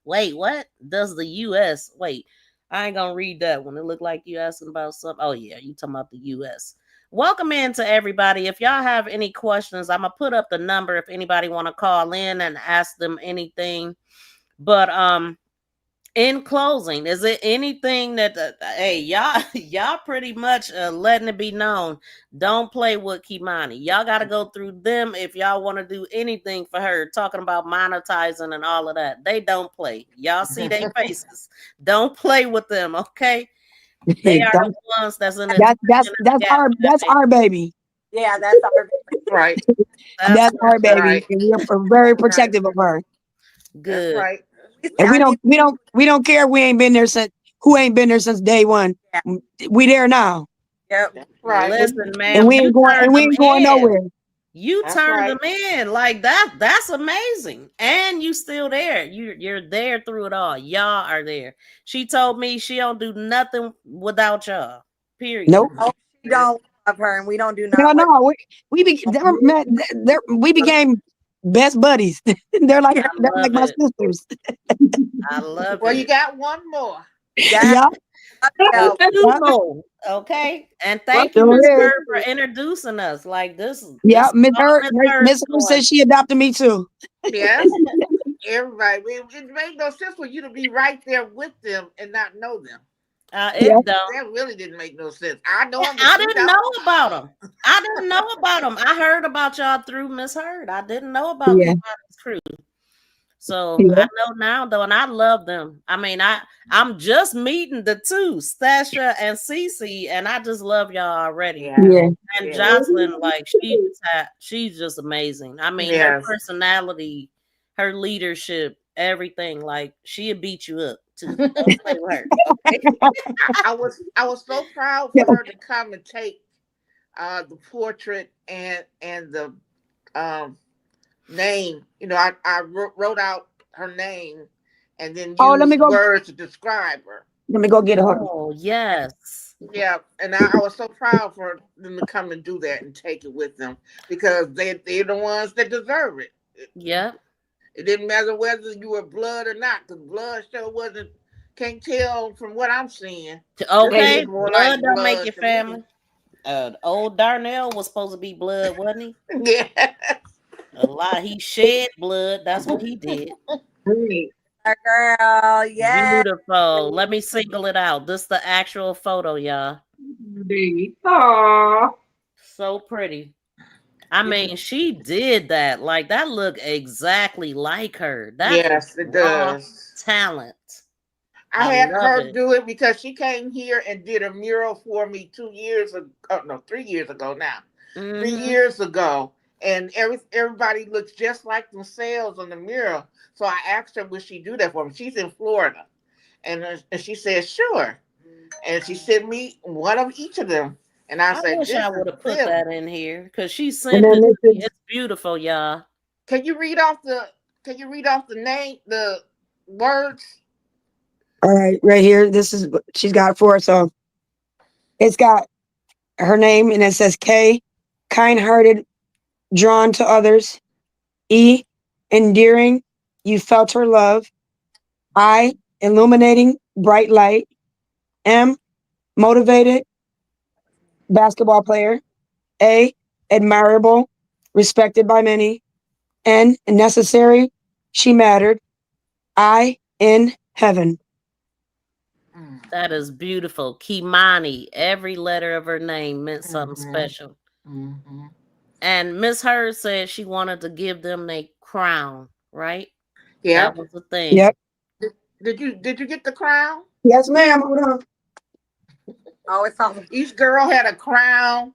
Wait, what? Does the U.S. Wait, I ain't gonna read that one. It looked like you asking about something. Oh yeah, you talking about the U.S. Welcome in to everybody. If y'all have any questions, I'm gonna put up the number if anybody want to call in and ask them anything. But in closing, is it anything that hey y'all pretty much letting it be known? Don't play with Kemani. Y'all got to go through them if y'all want to do anything for her. Talking about monetizing and all of that, they don't play. Y'all see their faces. Don't play with them, okay? They are the ones that's in the that's our baby. Yeah, that's our baby. Right. That's our baby, right. and we're very protective of her. Good. That's right. And we don't care if we ain't been there since day one. Yeah. We there now. Yep. Right. Listen, man. And we ain't going nowhere. You turned them in like that. That's amazing. And you still there. You're there through it all. Y'all are there. She told me she don't do nothing without y'all. Period. Nope. Oh, she don't love her, and we don't do nothing. No. We became best buddies. they're like my sisters. I love it. Well, you got one more. Yeah. Two more. Okay. And thank you, Miss Bird, for introducing us. Like this. Yeah, Miss Bird says she adopted me too. Yes. Everybody. It made no sense for you to be right there with them and not know them. It don't. That really didn't make no sense. I know them. I didn't know about them. I heard about y'all through Miss Heard. I didn't know about Kmani's Krew. So Yeah. I know now though, and I love them. I mean, I'm just meeting the two, Stasha and Cece, and I just love y'all already. Yeah. And Yeah. Jocelyn, like she's just amazing. I mean, her Yes. personality, her leadership, everything. Like she'll beat you up too. Don't play with her. Okay. I was so proud for her to come and take the portrait and the um name. I wrote out her name and then Oh, let me used go. words to describe her. Let me go get her. Oh yes. Yeah, and I was so proud for them to come and do that and take it with them because they're the ones that deserve it. Yep. It didn't matter whether you were blood or not, because blood sure wasn't. Can't tell from what I'm seeing. This Okay. looked more Blood like don't make blood your to me. family. Old Darnell was supposed to be blood, wasn't he? Yeah. A lot. He shed blood. That's what he did. Great. Our girl, yeah. Beautiful. Let me single it out. This is the actual photo, y'all. Baby. Aww. So pretty. I mean, she did that. Like that looked exactly like her. That is Yes, it raw does. talent. I I had love her it. do it because she came here and did a mural for me 2 years ago. Oh, no, 3 years ago now. 3 years ago. And everybody looks just like themselves on the mural. So I asked her, would she do that for me? She's in Florida. And she said, sure. And she sent me one of each of them. And I I said, wish I this is would have put them. that in here because she And sent then it to this me. is It's beautiful, y'all. Can you read off the name, the words? all right, right here. This is what she's got for us. So it's got her name and it says K, kind-hearted, drawn to others. E, endearing, you felt her love. I, illuminating, bright light. M, motivated, basketball player. A, admirable, respected by many. N, necessary, she mattered. I, in heaven. That is beautiful. Kemani. Every letter of her name meant something special. Mm-hmm. And Miss Hurd said she wanted to give them a crown, right? Yeah. That was the thing. Yep. Did you get the crown? Yes, ma'am. Hold on. Oh, it's all Each girl had a crown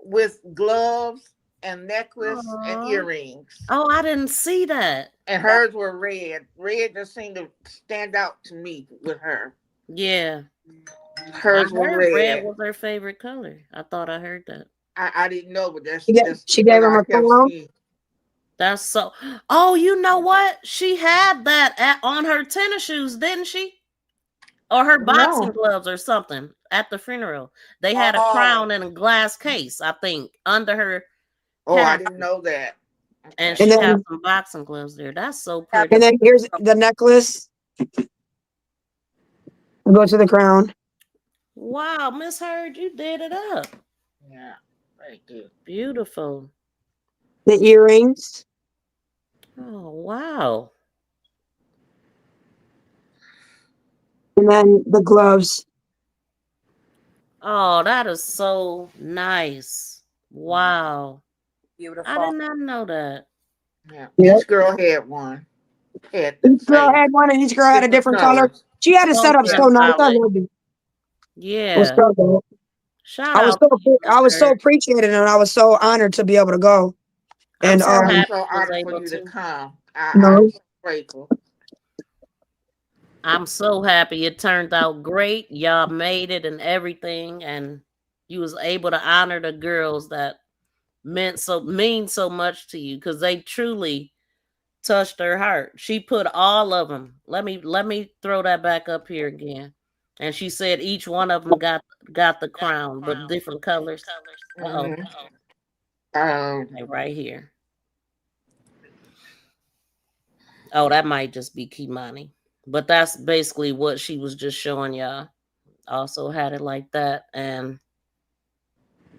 with gloves and necklace and Aw. earrings. Oh, I didn't see that. And hers were red. Red just seemed to stand out to me with her. Yeah. I Hers were heard red red. was her favorite color. I thought I heard that. I didn't know, but that's She what gave him I a kept crown. seeing. That's so. Oh, you know what? She had that on her tennis shoes, didn't she? Or her boxing No. gloves or something at the funeral. They had a oh, crown in a glass case, I think, under her Oh, I casket. didn't know that. And Okay. And she had then some boxing gloves there. That's so yeah, pretty. and then here's the necklace. Go to the crown. Wow, Miss Heard, you did it up. Yeah. Thank you. Beautiful. The earrings. Oh, wow. And then the gloves. Oh, that is so nice. Wow. I beautiful. did not know that. Yeah. Yep. Each girl had one. Had the Each girl same had one and each girl had a different different color. colors. She had it So set up Yeah. so nice. I symbolic. loved it. It was Yeah. so good. Shout out to you, Miss I was so Heard. appreciated and I was so honored to be able to go. I'm And so I was happy so you was honored for able you to to. come. you know, I'm so grateful. I'm so happy it turned out great. Y'all made it and everything, and you was able to honor the girls that mean so much to you because they truly touched her heart. She put all of them. Let me throw that back up here again. And she said each one of them got the crown, but different colors. Uh-oh. Hmm. Um, Okay, right here. Oh, that might just be Kemani. But that's basically what she was just showing y'all. Also had it like that. And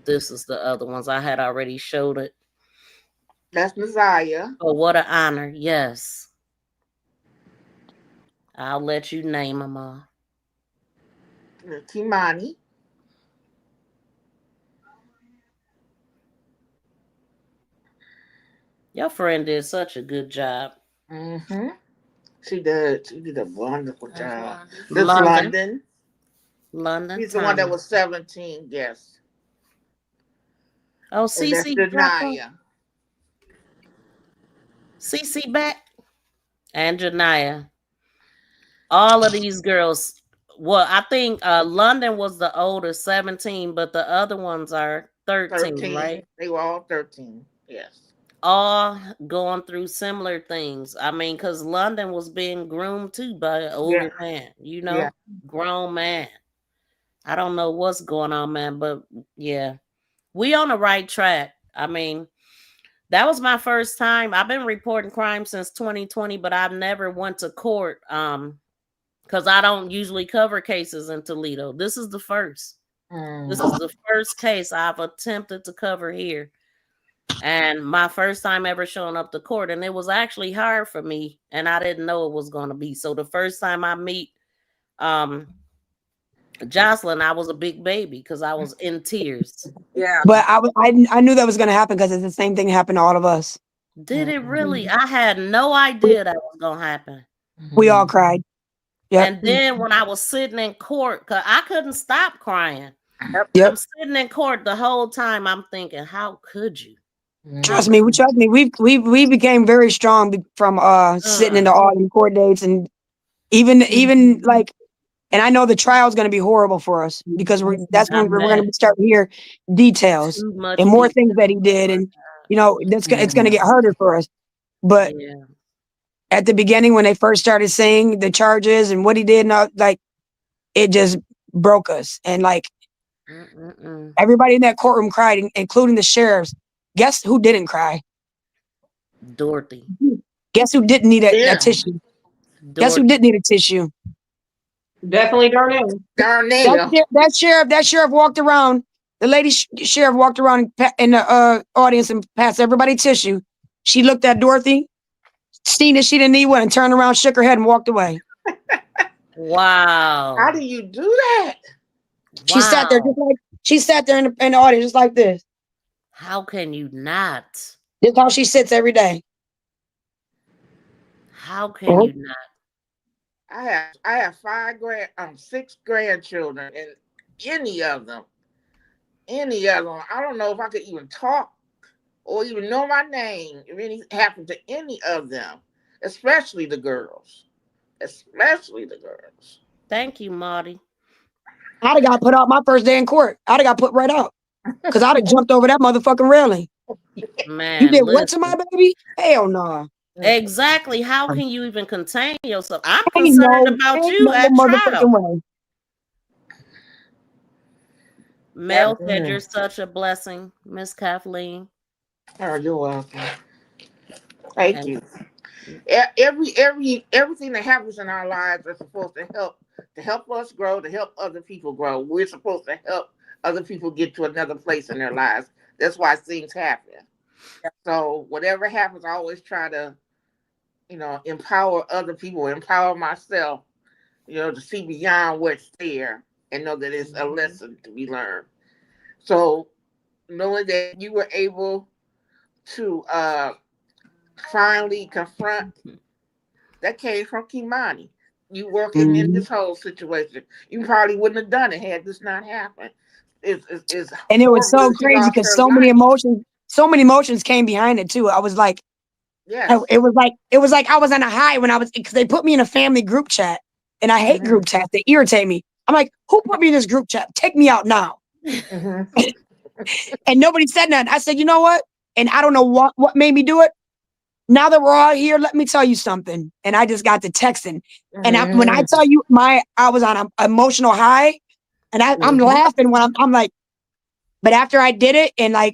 this is the other ones. I had already showed it. that's Messiah. Oh, what an honor. Yes. I'll let you name them all. Kmani. Your friend did such a good job. Mm-hmm. She did. She did a wonderful job. This London. London. London. He's the one that was 17. Yes. Oh, And that's CC dropped off. Janaya. CC back. And Janaya. All of these girls. Well, I think London was the oldest, 17, but the other ones are 13, right? They were all 13. Yes. All going through similar things. I mean, because London was being groomed too by an older man, grown man. I don't know what's going on, man, but yeah, we on the right track. I mean, that was my first time. I've been reporting crime since 2020, but I've never went to court because I don't usually cover cases in Toledo. This is the first. This is the first case I've attempted to cover here. And my first time ever showing up to court. And it was actually hard for me. And I didn't know it was going to be. So the first time I meet Jocelyn, I was a big baby because I was in tears. Yeah. But I knew that was going to happen because it's the same thing happened to all of us. Did it really? I had no idea that was going to happen. We all cried. Yep. And then when I was sitting in court, because I couldn't stop crying. Yep. I'm sitting in court the whole time. I'm thinking, how could you? Trust me. We became very strong from sitting in the audience court dates, and even like, and I know the trial is going to be horrible for us because that's when we're going to start to hear details and more things that he did, and it's going to get harder for us. But at the beginning, when they first started saying the charges and what he did, it just broke us, and everybody in that courtroom cried, including the sheriffs. Guess who didn't cry? Dorothy. Guess who didn't need a tissue? Dorothy. Guess who didn't need a tissue? Definitely Darnell. That sheriff walked around. The lady sheriff walked around in the audience and passed everybody tissue. She looked at Dorothy, seen that she didn't need one, and turned around, shook her head, and walked away. Wow! How do you do that? She sat there she sat there in the audience just like this. How can you not? This is how she sits every day. How can you not? I have 6 grandchildren, and any of them, I don't know if I could even talk or even know my name if anything happened to any of them, especially the girls. Thank you, Marty. I'd have got put out my first day in court. I'd have got put right out because I'd have jumped over that motherfucking railing. Man, you did what to my baby? Hell no. Nah. Exactly. How can you even contain yourself? I'm concerned about you at trial. Way. Mel said you're such a blessing, Miss Kathleen. Oh, you're welcome. Thank you. Everything that happens in our lives is supposed to help us grow, to help other people grow. We're supposed to help other people get to another place in their lives. That's why things happen. So whatever happens, I always try to, empower other people, empower myself, to see beyond what's there and know that it's a lesson to be learned. So knowing that you were able to finally confront, that came from Kemani. You working in this whole situation. You probably wouldn't have done it had this not happened. And it was so crazy because so many emotions came behind it too. I was like, it was like I was on a high because they put me in a family group chat, and I hate group chats. They irritate me. I'm like, who put me in this group chat? Take me out now. And nobody said nothing. I said, you know what? And I don't know what made me do it. Now that we're all here, let me tell you something. And I just got to texting. And when I tell you I was on an emotional high, and I'm laughing when I'm like, but after I did it, and I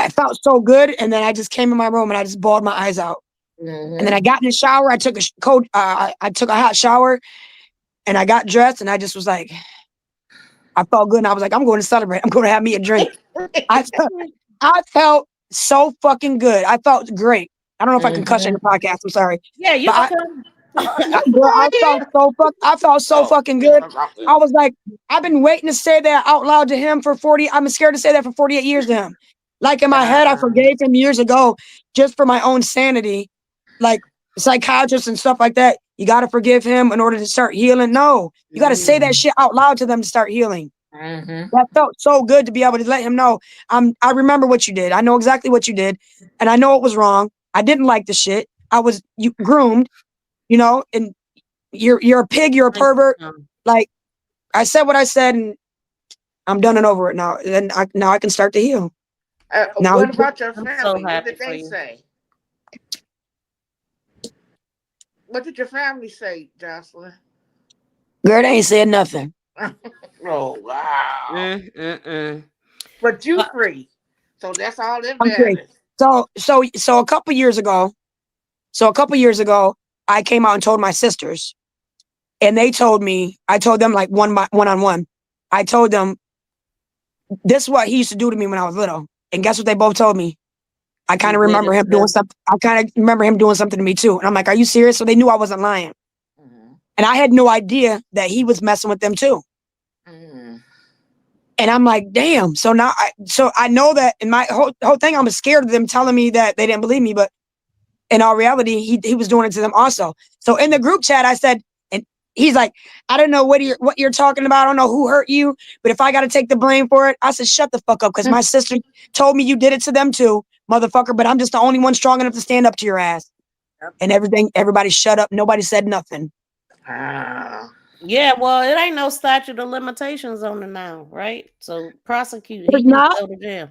felt so good, and then I just came in my room and I just bawled my eyes out. And then I got in the shower. I took I took a hot shower, and I got dressed, and I just was like, I felt good, and I was like, I'm going to celebrate. I'm going to have me a drink. I felt so fucking good. I felt great. I don't know if I can cuss in the podcast. I'm sorry. Yeah, you can. I felt so fucking good. I was like, I've been waiting to say that out loud to him for 40. I'm scared to say that for 48 years to him. Like in my head, I forgave him years ago just for my own sanity. Like psychiatrists and stuff like that. You got to forgive him in order to start healing. No, you got to say that shit out loud to them to start healing. That felt so good to be able to let him know. I remember what you did. I know exactly what you did, and I know it was wrong. I didn't like the shit. You groomed, and you're a pig. You're a pervert. Like I said what I said, and I'm done and over it now. And now I can start to heal. What about your family? So What did they say? What did your family say, Jocelyn? Girl, they ain't said nothing. Oh wow! But you free, so that's all that matters. So a couple years ago, I came out and told my sisters, and they told me. I told them like one on one. I told them this is what he used to do to me when I was little, and guess what they both told me? I kind of remember him doing something. I kind of remember him doing something to me too, and I'm like, "Are you serious?" So they knew I wasn't lying, and I had no idea that he was messing with them too. And I'm like, damn. So now I know that in my whole thing, I was scared of them telling me that they didn't believe me. But in all reality, he was doing it to them also. So in the group chat, I said, and he's like, I don't know what you're talking about. I don't know who hurt you, but if I got to take the blame for it, I said, shut the fuck up. Because my sister told me you did it to them too, motherfucker. But I'm just the only one strong enough to stand up to your ass. And everybody shut up. Nobody said nothing. Yeah, well, it ain't no statute of limitations on it now, right? So prosecute. He There's can not? go to jail.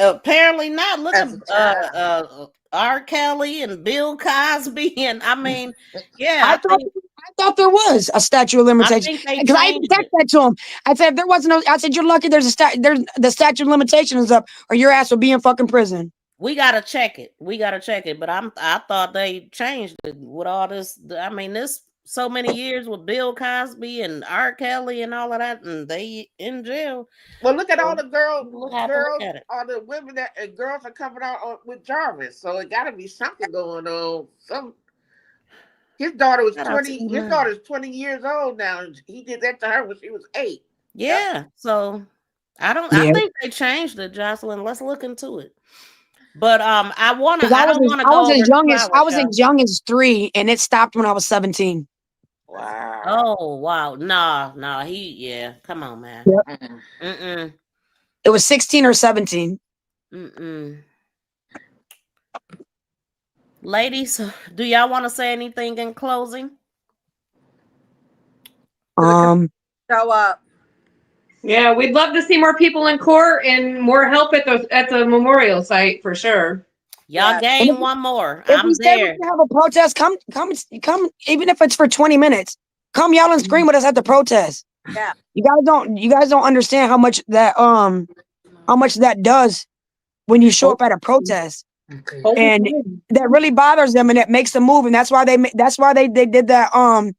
Apparently not. Look at R. Kelly and Bill Cosby, and I thought there was a statute of limitations because I even texted that to him. I said if there wasn't no, I said you're lucky there's the statute of limitations is up, or your ass will be in fucking prison. We gotta check it. But I thought they changed it with all this. I mean, this so many years with Bill Cosby and R. Kelly and all of that, and they in jail. Well, look at all the girls, all the women that girls are coming out with Jarvis. So it got to be something going on. His daughter was 20. His daughter's 20 years old now. He did that to her when she was 8. Yeah. So I think they changed it, Jocelyn. Let's look into it. But I was as young as 3, and it stopped when I was 17. Wow. Oh wow. Nah. Come on, man. Yep. It was 16 or 17. Ladies, do y'all want to say anything in closing? Show up. Yeah, we'd love to see more people in court and more help at the memorial site for sure. Y'all gain one more. If we say we can have a protest, come, even if it's for 20 minutes. Come yell and scream with us at the protest. Yeah. You guys don't understand how much that does when you show up at a protest. Okay. And that really bothers them, and it makes them move. And that's why they did that.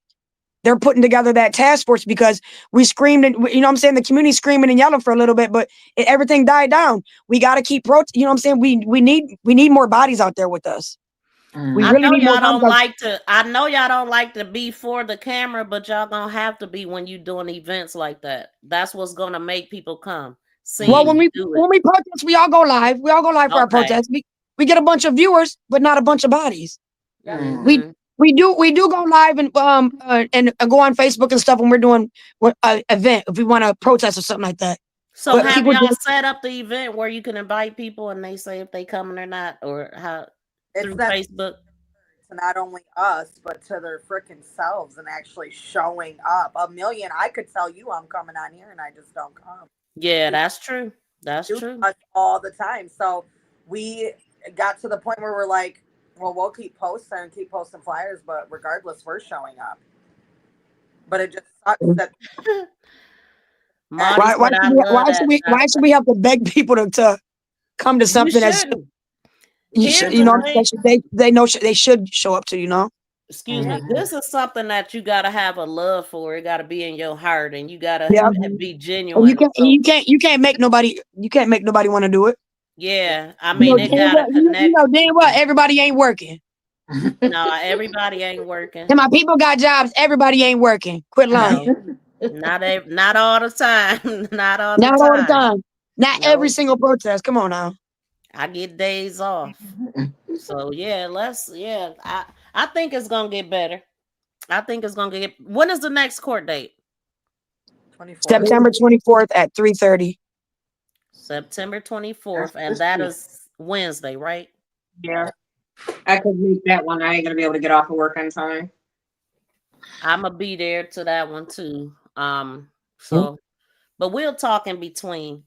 They're putting together that task force because we screamed and the community screaming and yelling for a little bit, but everything died down. We got to keep we need more bodies out there with us. We I really know need y'all don't like to. I know y'all don't like to be for the camera, but y'all gonna have to be when you doing events like that. That's what's gonna make people come. Well, when we protest, we all go live. We all go live for our protest. We get a bunch of viewers, but not a bunch of bodies. We do go live and go on Facebook and stuff when we're doing an event if we want to protest or something like that. So but have y'all set up the event where you can invite people and they say if they coming or not, or how through Facebook? To not only us, but to their freaking selves and actually showing up. A million, I could tell you I'm coming on here and I just don't come. Yeah, that's true. That's true. All the time. So we got to the point where we're like, well, we'll keep posting flyers, but regardless, we're showing up. But it just sucks that. Why should we have to beg people to come to something that's they should show up to, Excuse me. This is something that you gotta have a love for. It gotta be in your heart, and you gotta be genuine. You can't make nobody want to do it. Yeah, I mean, it gotta connect. Damn well, everybody ain't working. No, everybody ain't working. And my people got jobs. Everybody ain't working. Quit lying. Not all the time. Not all the time. Not every single protest. Come on now. I get days off. So yeah, I think it's gonna get better. I think it's gonna get. When is the next court date? 24th. September 24th at 3:30. September 24th, That's and this that week. is Wednesday, right? Yeah, I could make that one. I ain't gonna be able to get off of work on time. I'm gonna be there to that one too. So, but we'll talk in between.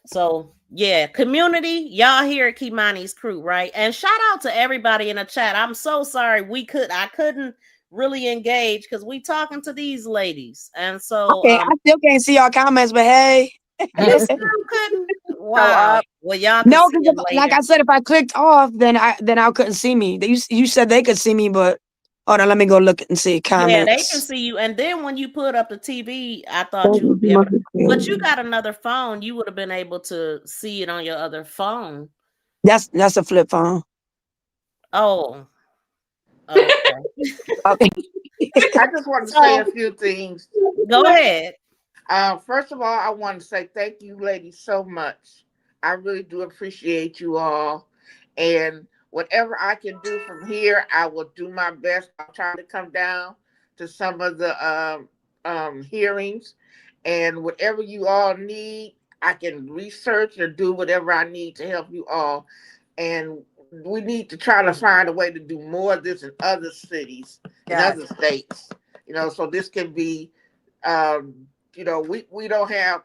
So yeah, community, y'all here at Kemani's Krew, right? And shout out to everybody in the chat. I'm so sorry I couldn't really engage because we talking to these ladies, and so Okay, I still can't see y'all comments, but hey. you still couldn't. Wow. up. Well, y'all can No, see because it like later. I said, if I clicked off, then I couldn't see me. You said they could see me, but hold on, let me go look and see Yeah, they can comments. see you. And then when you put up the TV, I thought you would be able to. But you got another phone. You would have been able to see it on your other phone. That's a flip phone. Oh. Okay. Okay. I just want to say a few things. Go ahead. First of all, I want to say thank you, ladies, so much. I really do appreciate you all. And whatever I can do from here, I will do my best. I'll try to come down to some of the hearings. And whatever you all need, I can research or do whatever I need to help you all. And we need to try to find a way to do more of this in other cities, in Yes. other states. So this can be um, we don't have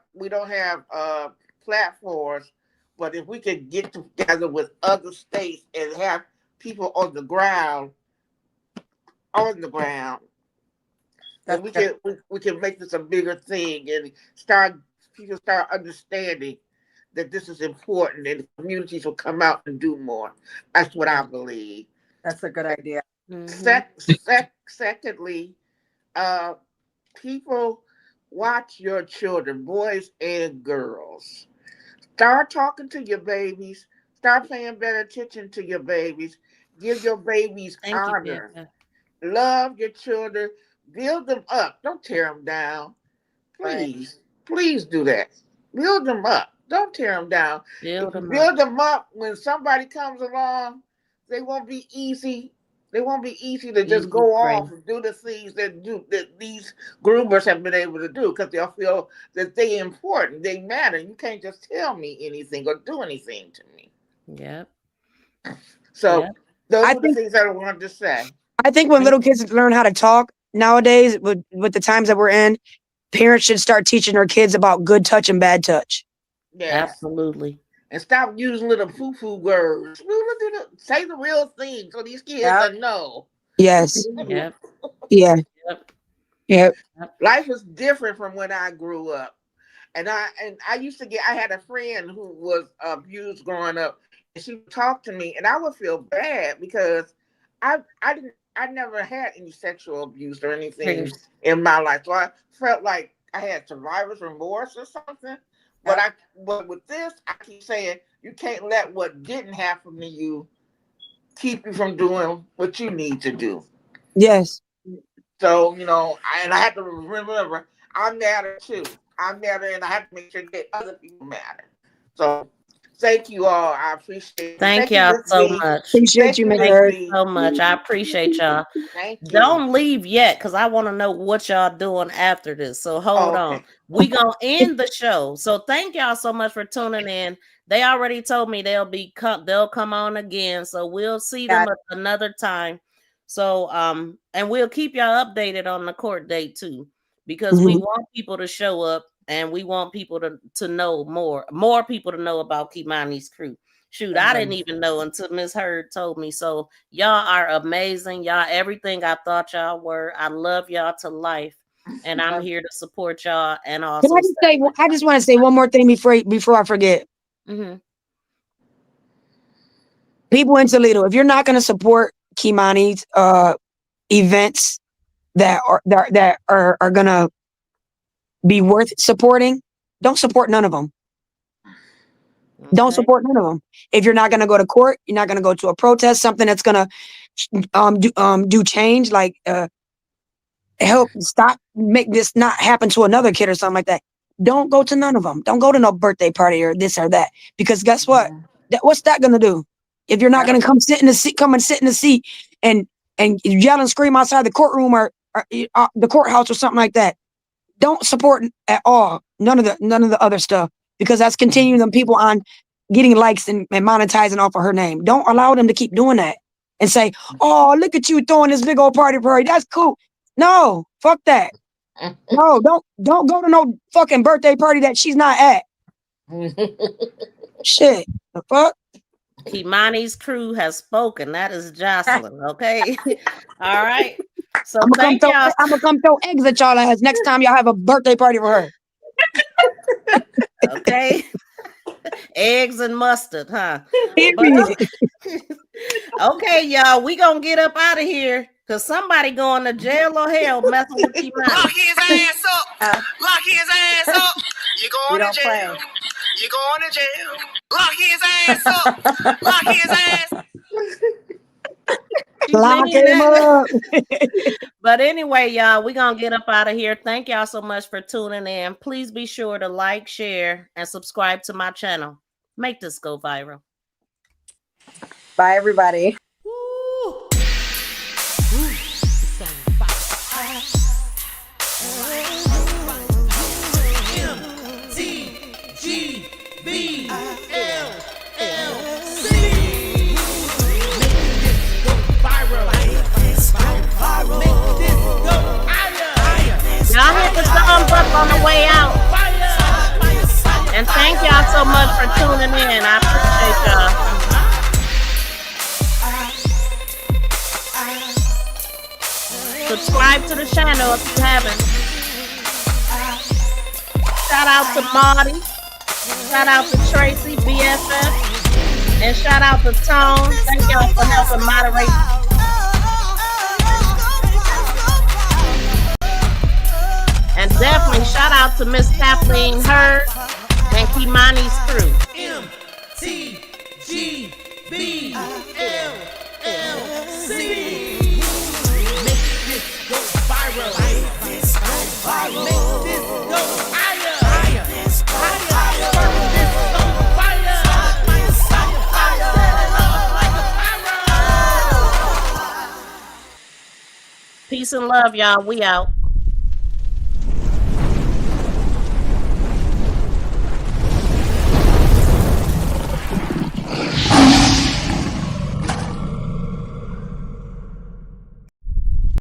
platforms, but if we could get together with other states and have people on the ground, then That's good. we can make this a bigger thing and start people start understanding that this is important and communities will come out and do more. That's what I believe. That's a good idea. Secondly, uh, people watch your children, boys and girls. Start talking to your babies. Start paying better attention to your babies. Give your babies Thank you, honor. Bianca. Love your children. Build them up. Don't tear them down. Right. Please do that. Build them up. Don't tear them down. If Build you them up. build them up, when somebody comes along, they won't be easy. They won't be easy to just Easy go prey. off and do the things that these groomers have been able to do because they'll feel that they important, they matter. You can't just tell me anything or do anything to me. Yep. So Yep. those I were the think things I wanted to say. I think when little kids learn how to talk nowadays, with the times that we're in, parents should start teaching their kids about good touch and bad touch. Yes. Absolutely. And stop using little foo-foo words. Say the real thing so these kids Yep. will know. Yes. Yep. Yeah. Yep. Yep. Yep. Life is different from when I grew up. And I used to I had a friend who was abused growing up, and she would talk to me, and I would feel bad because I never had any sexual abuse or anything Triggers. in my life, so I felt like I had survivor's remorse or something. But Yep. but with this, I keep saying you can't let what didn't happen to you keep you from doing what you need to do. Yes. So, and I have to remember, I matter too. I matter, and I have to make sure that other people matter. So, thank you all. I appreciate it. Thank Thank you, y'all Miss so B. much. Appreciate Thank you, you, Miss Miss Thank Bird. you B. so much. I appreciate y'all. Thank you. Don't leave yet because I want to know what y'all doing after this. So hold on. Okay. We gonna end the show. So thank y'all so much for tuning in. They already told me they'll come on again. So we'll see them another time. So and we'll keep y'all updated on the court date too, because we want people to show up and we want people to know more people to know about Kemani's Krew. Shoot, I didn't even know until Miss Heard told me. So y'all are amazing. Y'all everything I thought y'all were. I love y'all to life. And I'm here to support y'all and Can also I just say? I just want to say one more thing before I forget. People in Toledo, if you're not going to support Kemani's events that are going to be worth supporting, don't support none of them. Don't support none of them. If you're not going to go to court, you're not going to go to a protest, something that's going to do change, like help make this not happen to another kid or something like that. Don't go to none of them. Don't go to no birthday party or this or that, because guess what? What's that going to do? if you're not going to come sit in the seat, come and sit in the seat and yell and scream outside the courtroom or the courthouse or something like that. Don't support at all. None of the other stuff, because that's continuing them people on getting likes and monetizing off of her name. Don't allow them to keep doing that and say, "Oh, look at you throwing this big old party. That's cool." No, fuck that. No, don't go to no fucking birthday party that she's not at. Shit, the fuck. Kmani's crew has spoken. That is Jocelyn. Okay. All right. So I'm gonna come throw eggs at y'all ass next time y'all have a birthday party for her. Okay. Eggs and mustard, huh? Okay, y'all. We gonna get up out of here because somebody going to jail or hell messing with Kmani. Lock his ass up. Lock his ass up. You going to jail. You going to jail. Lock his ass up. Lock his ass. Lock him up. But anyway, y'all, we're going to get up out of here. Thank y'all so much for tuning in. Please be sure to like, share, and subscribe to my channel. Make this go viral. Bye, everybody. Y'all hit the thumbs up on the way out. And thank y'all so much for tuning in. I appreciate y'all. Subscribe to the channel if you haven't. Shout out to Marty. Shout out to Tracy, BFF. And shout out to Tone. Thank y'all for helping moderate. And definitely shout out to Miss Kathleen Hurd and Kemani's crew. Peace and love, y'all. We out.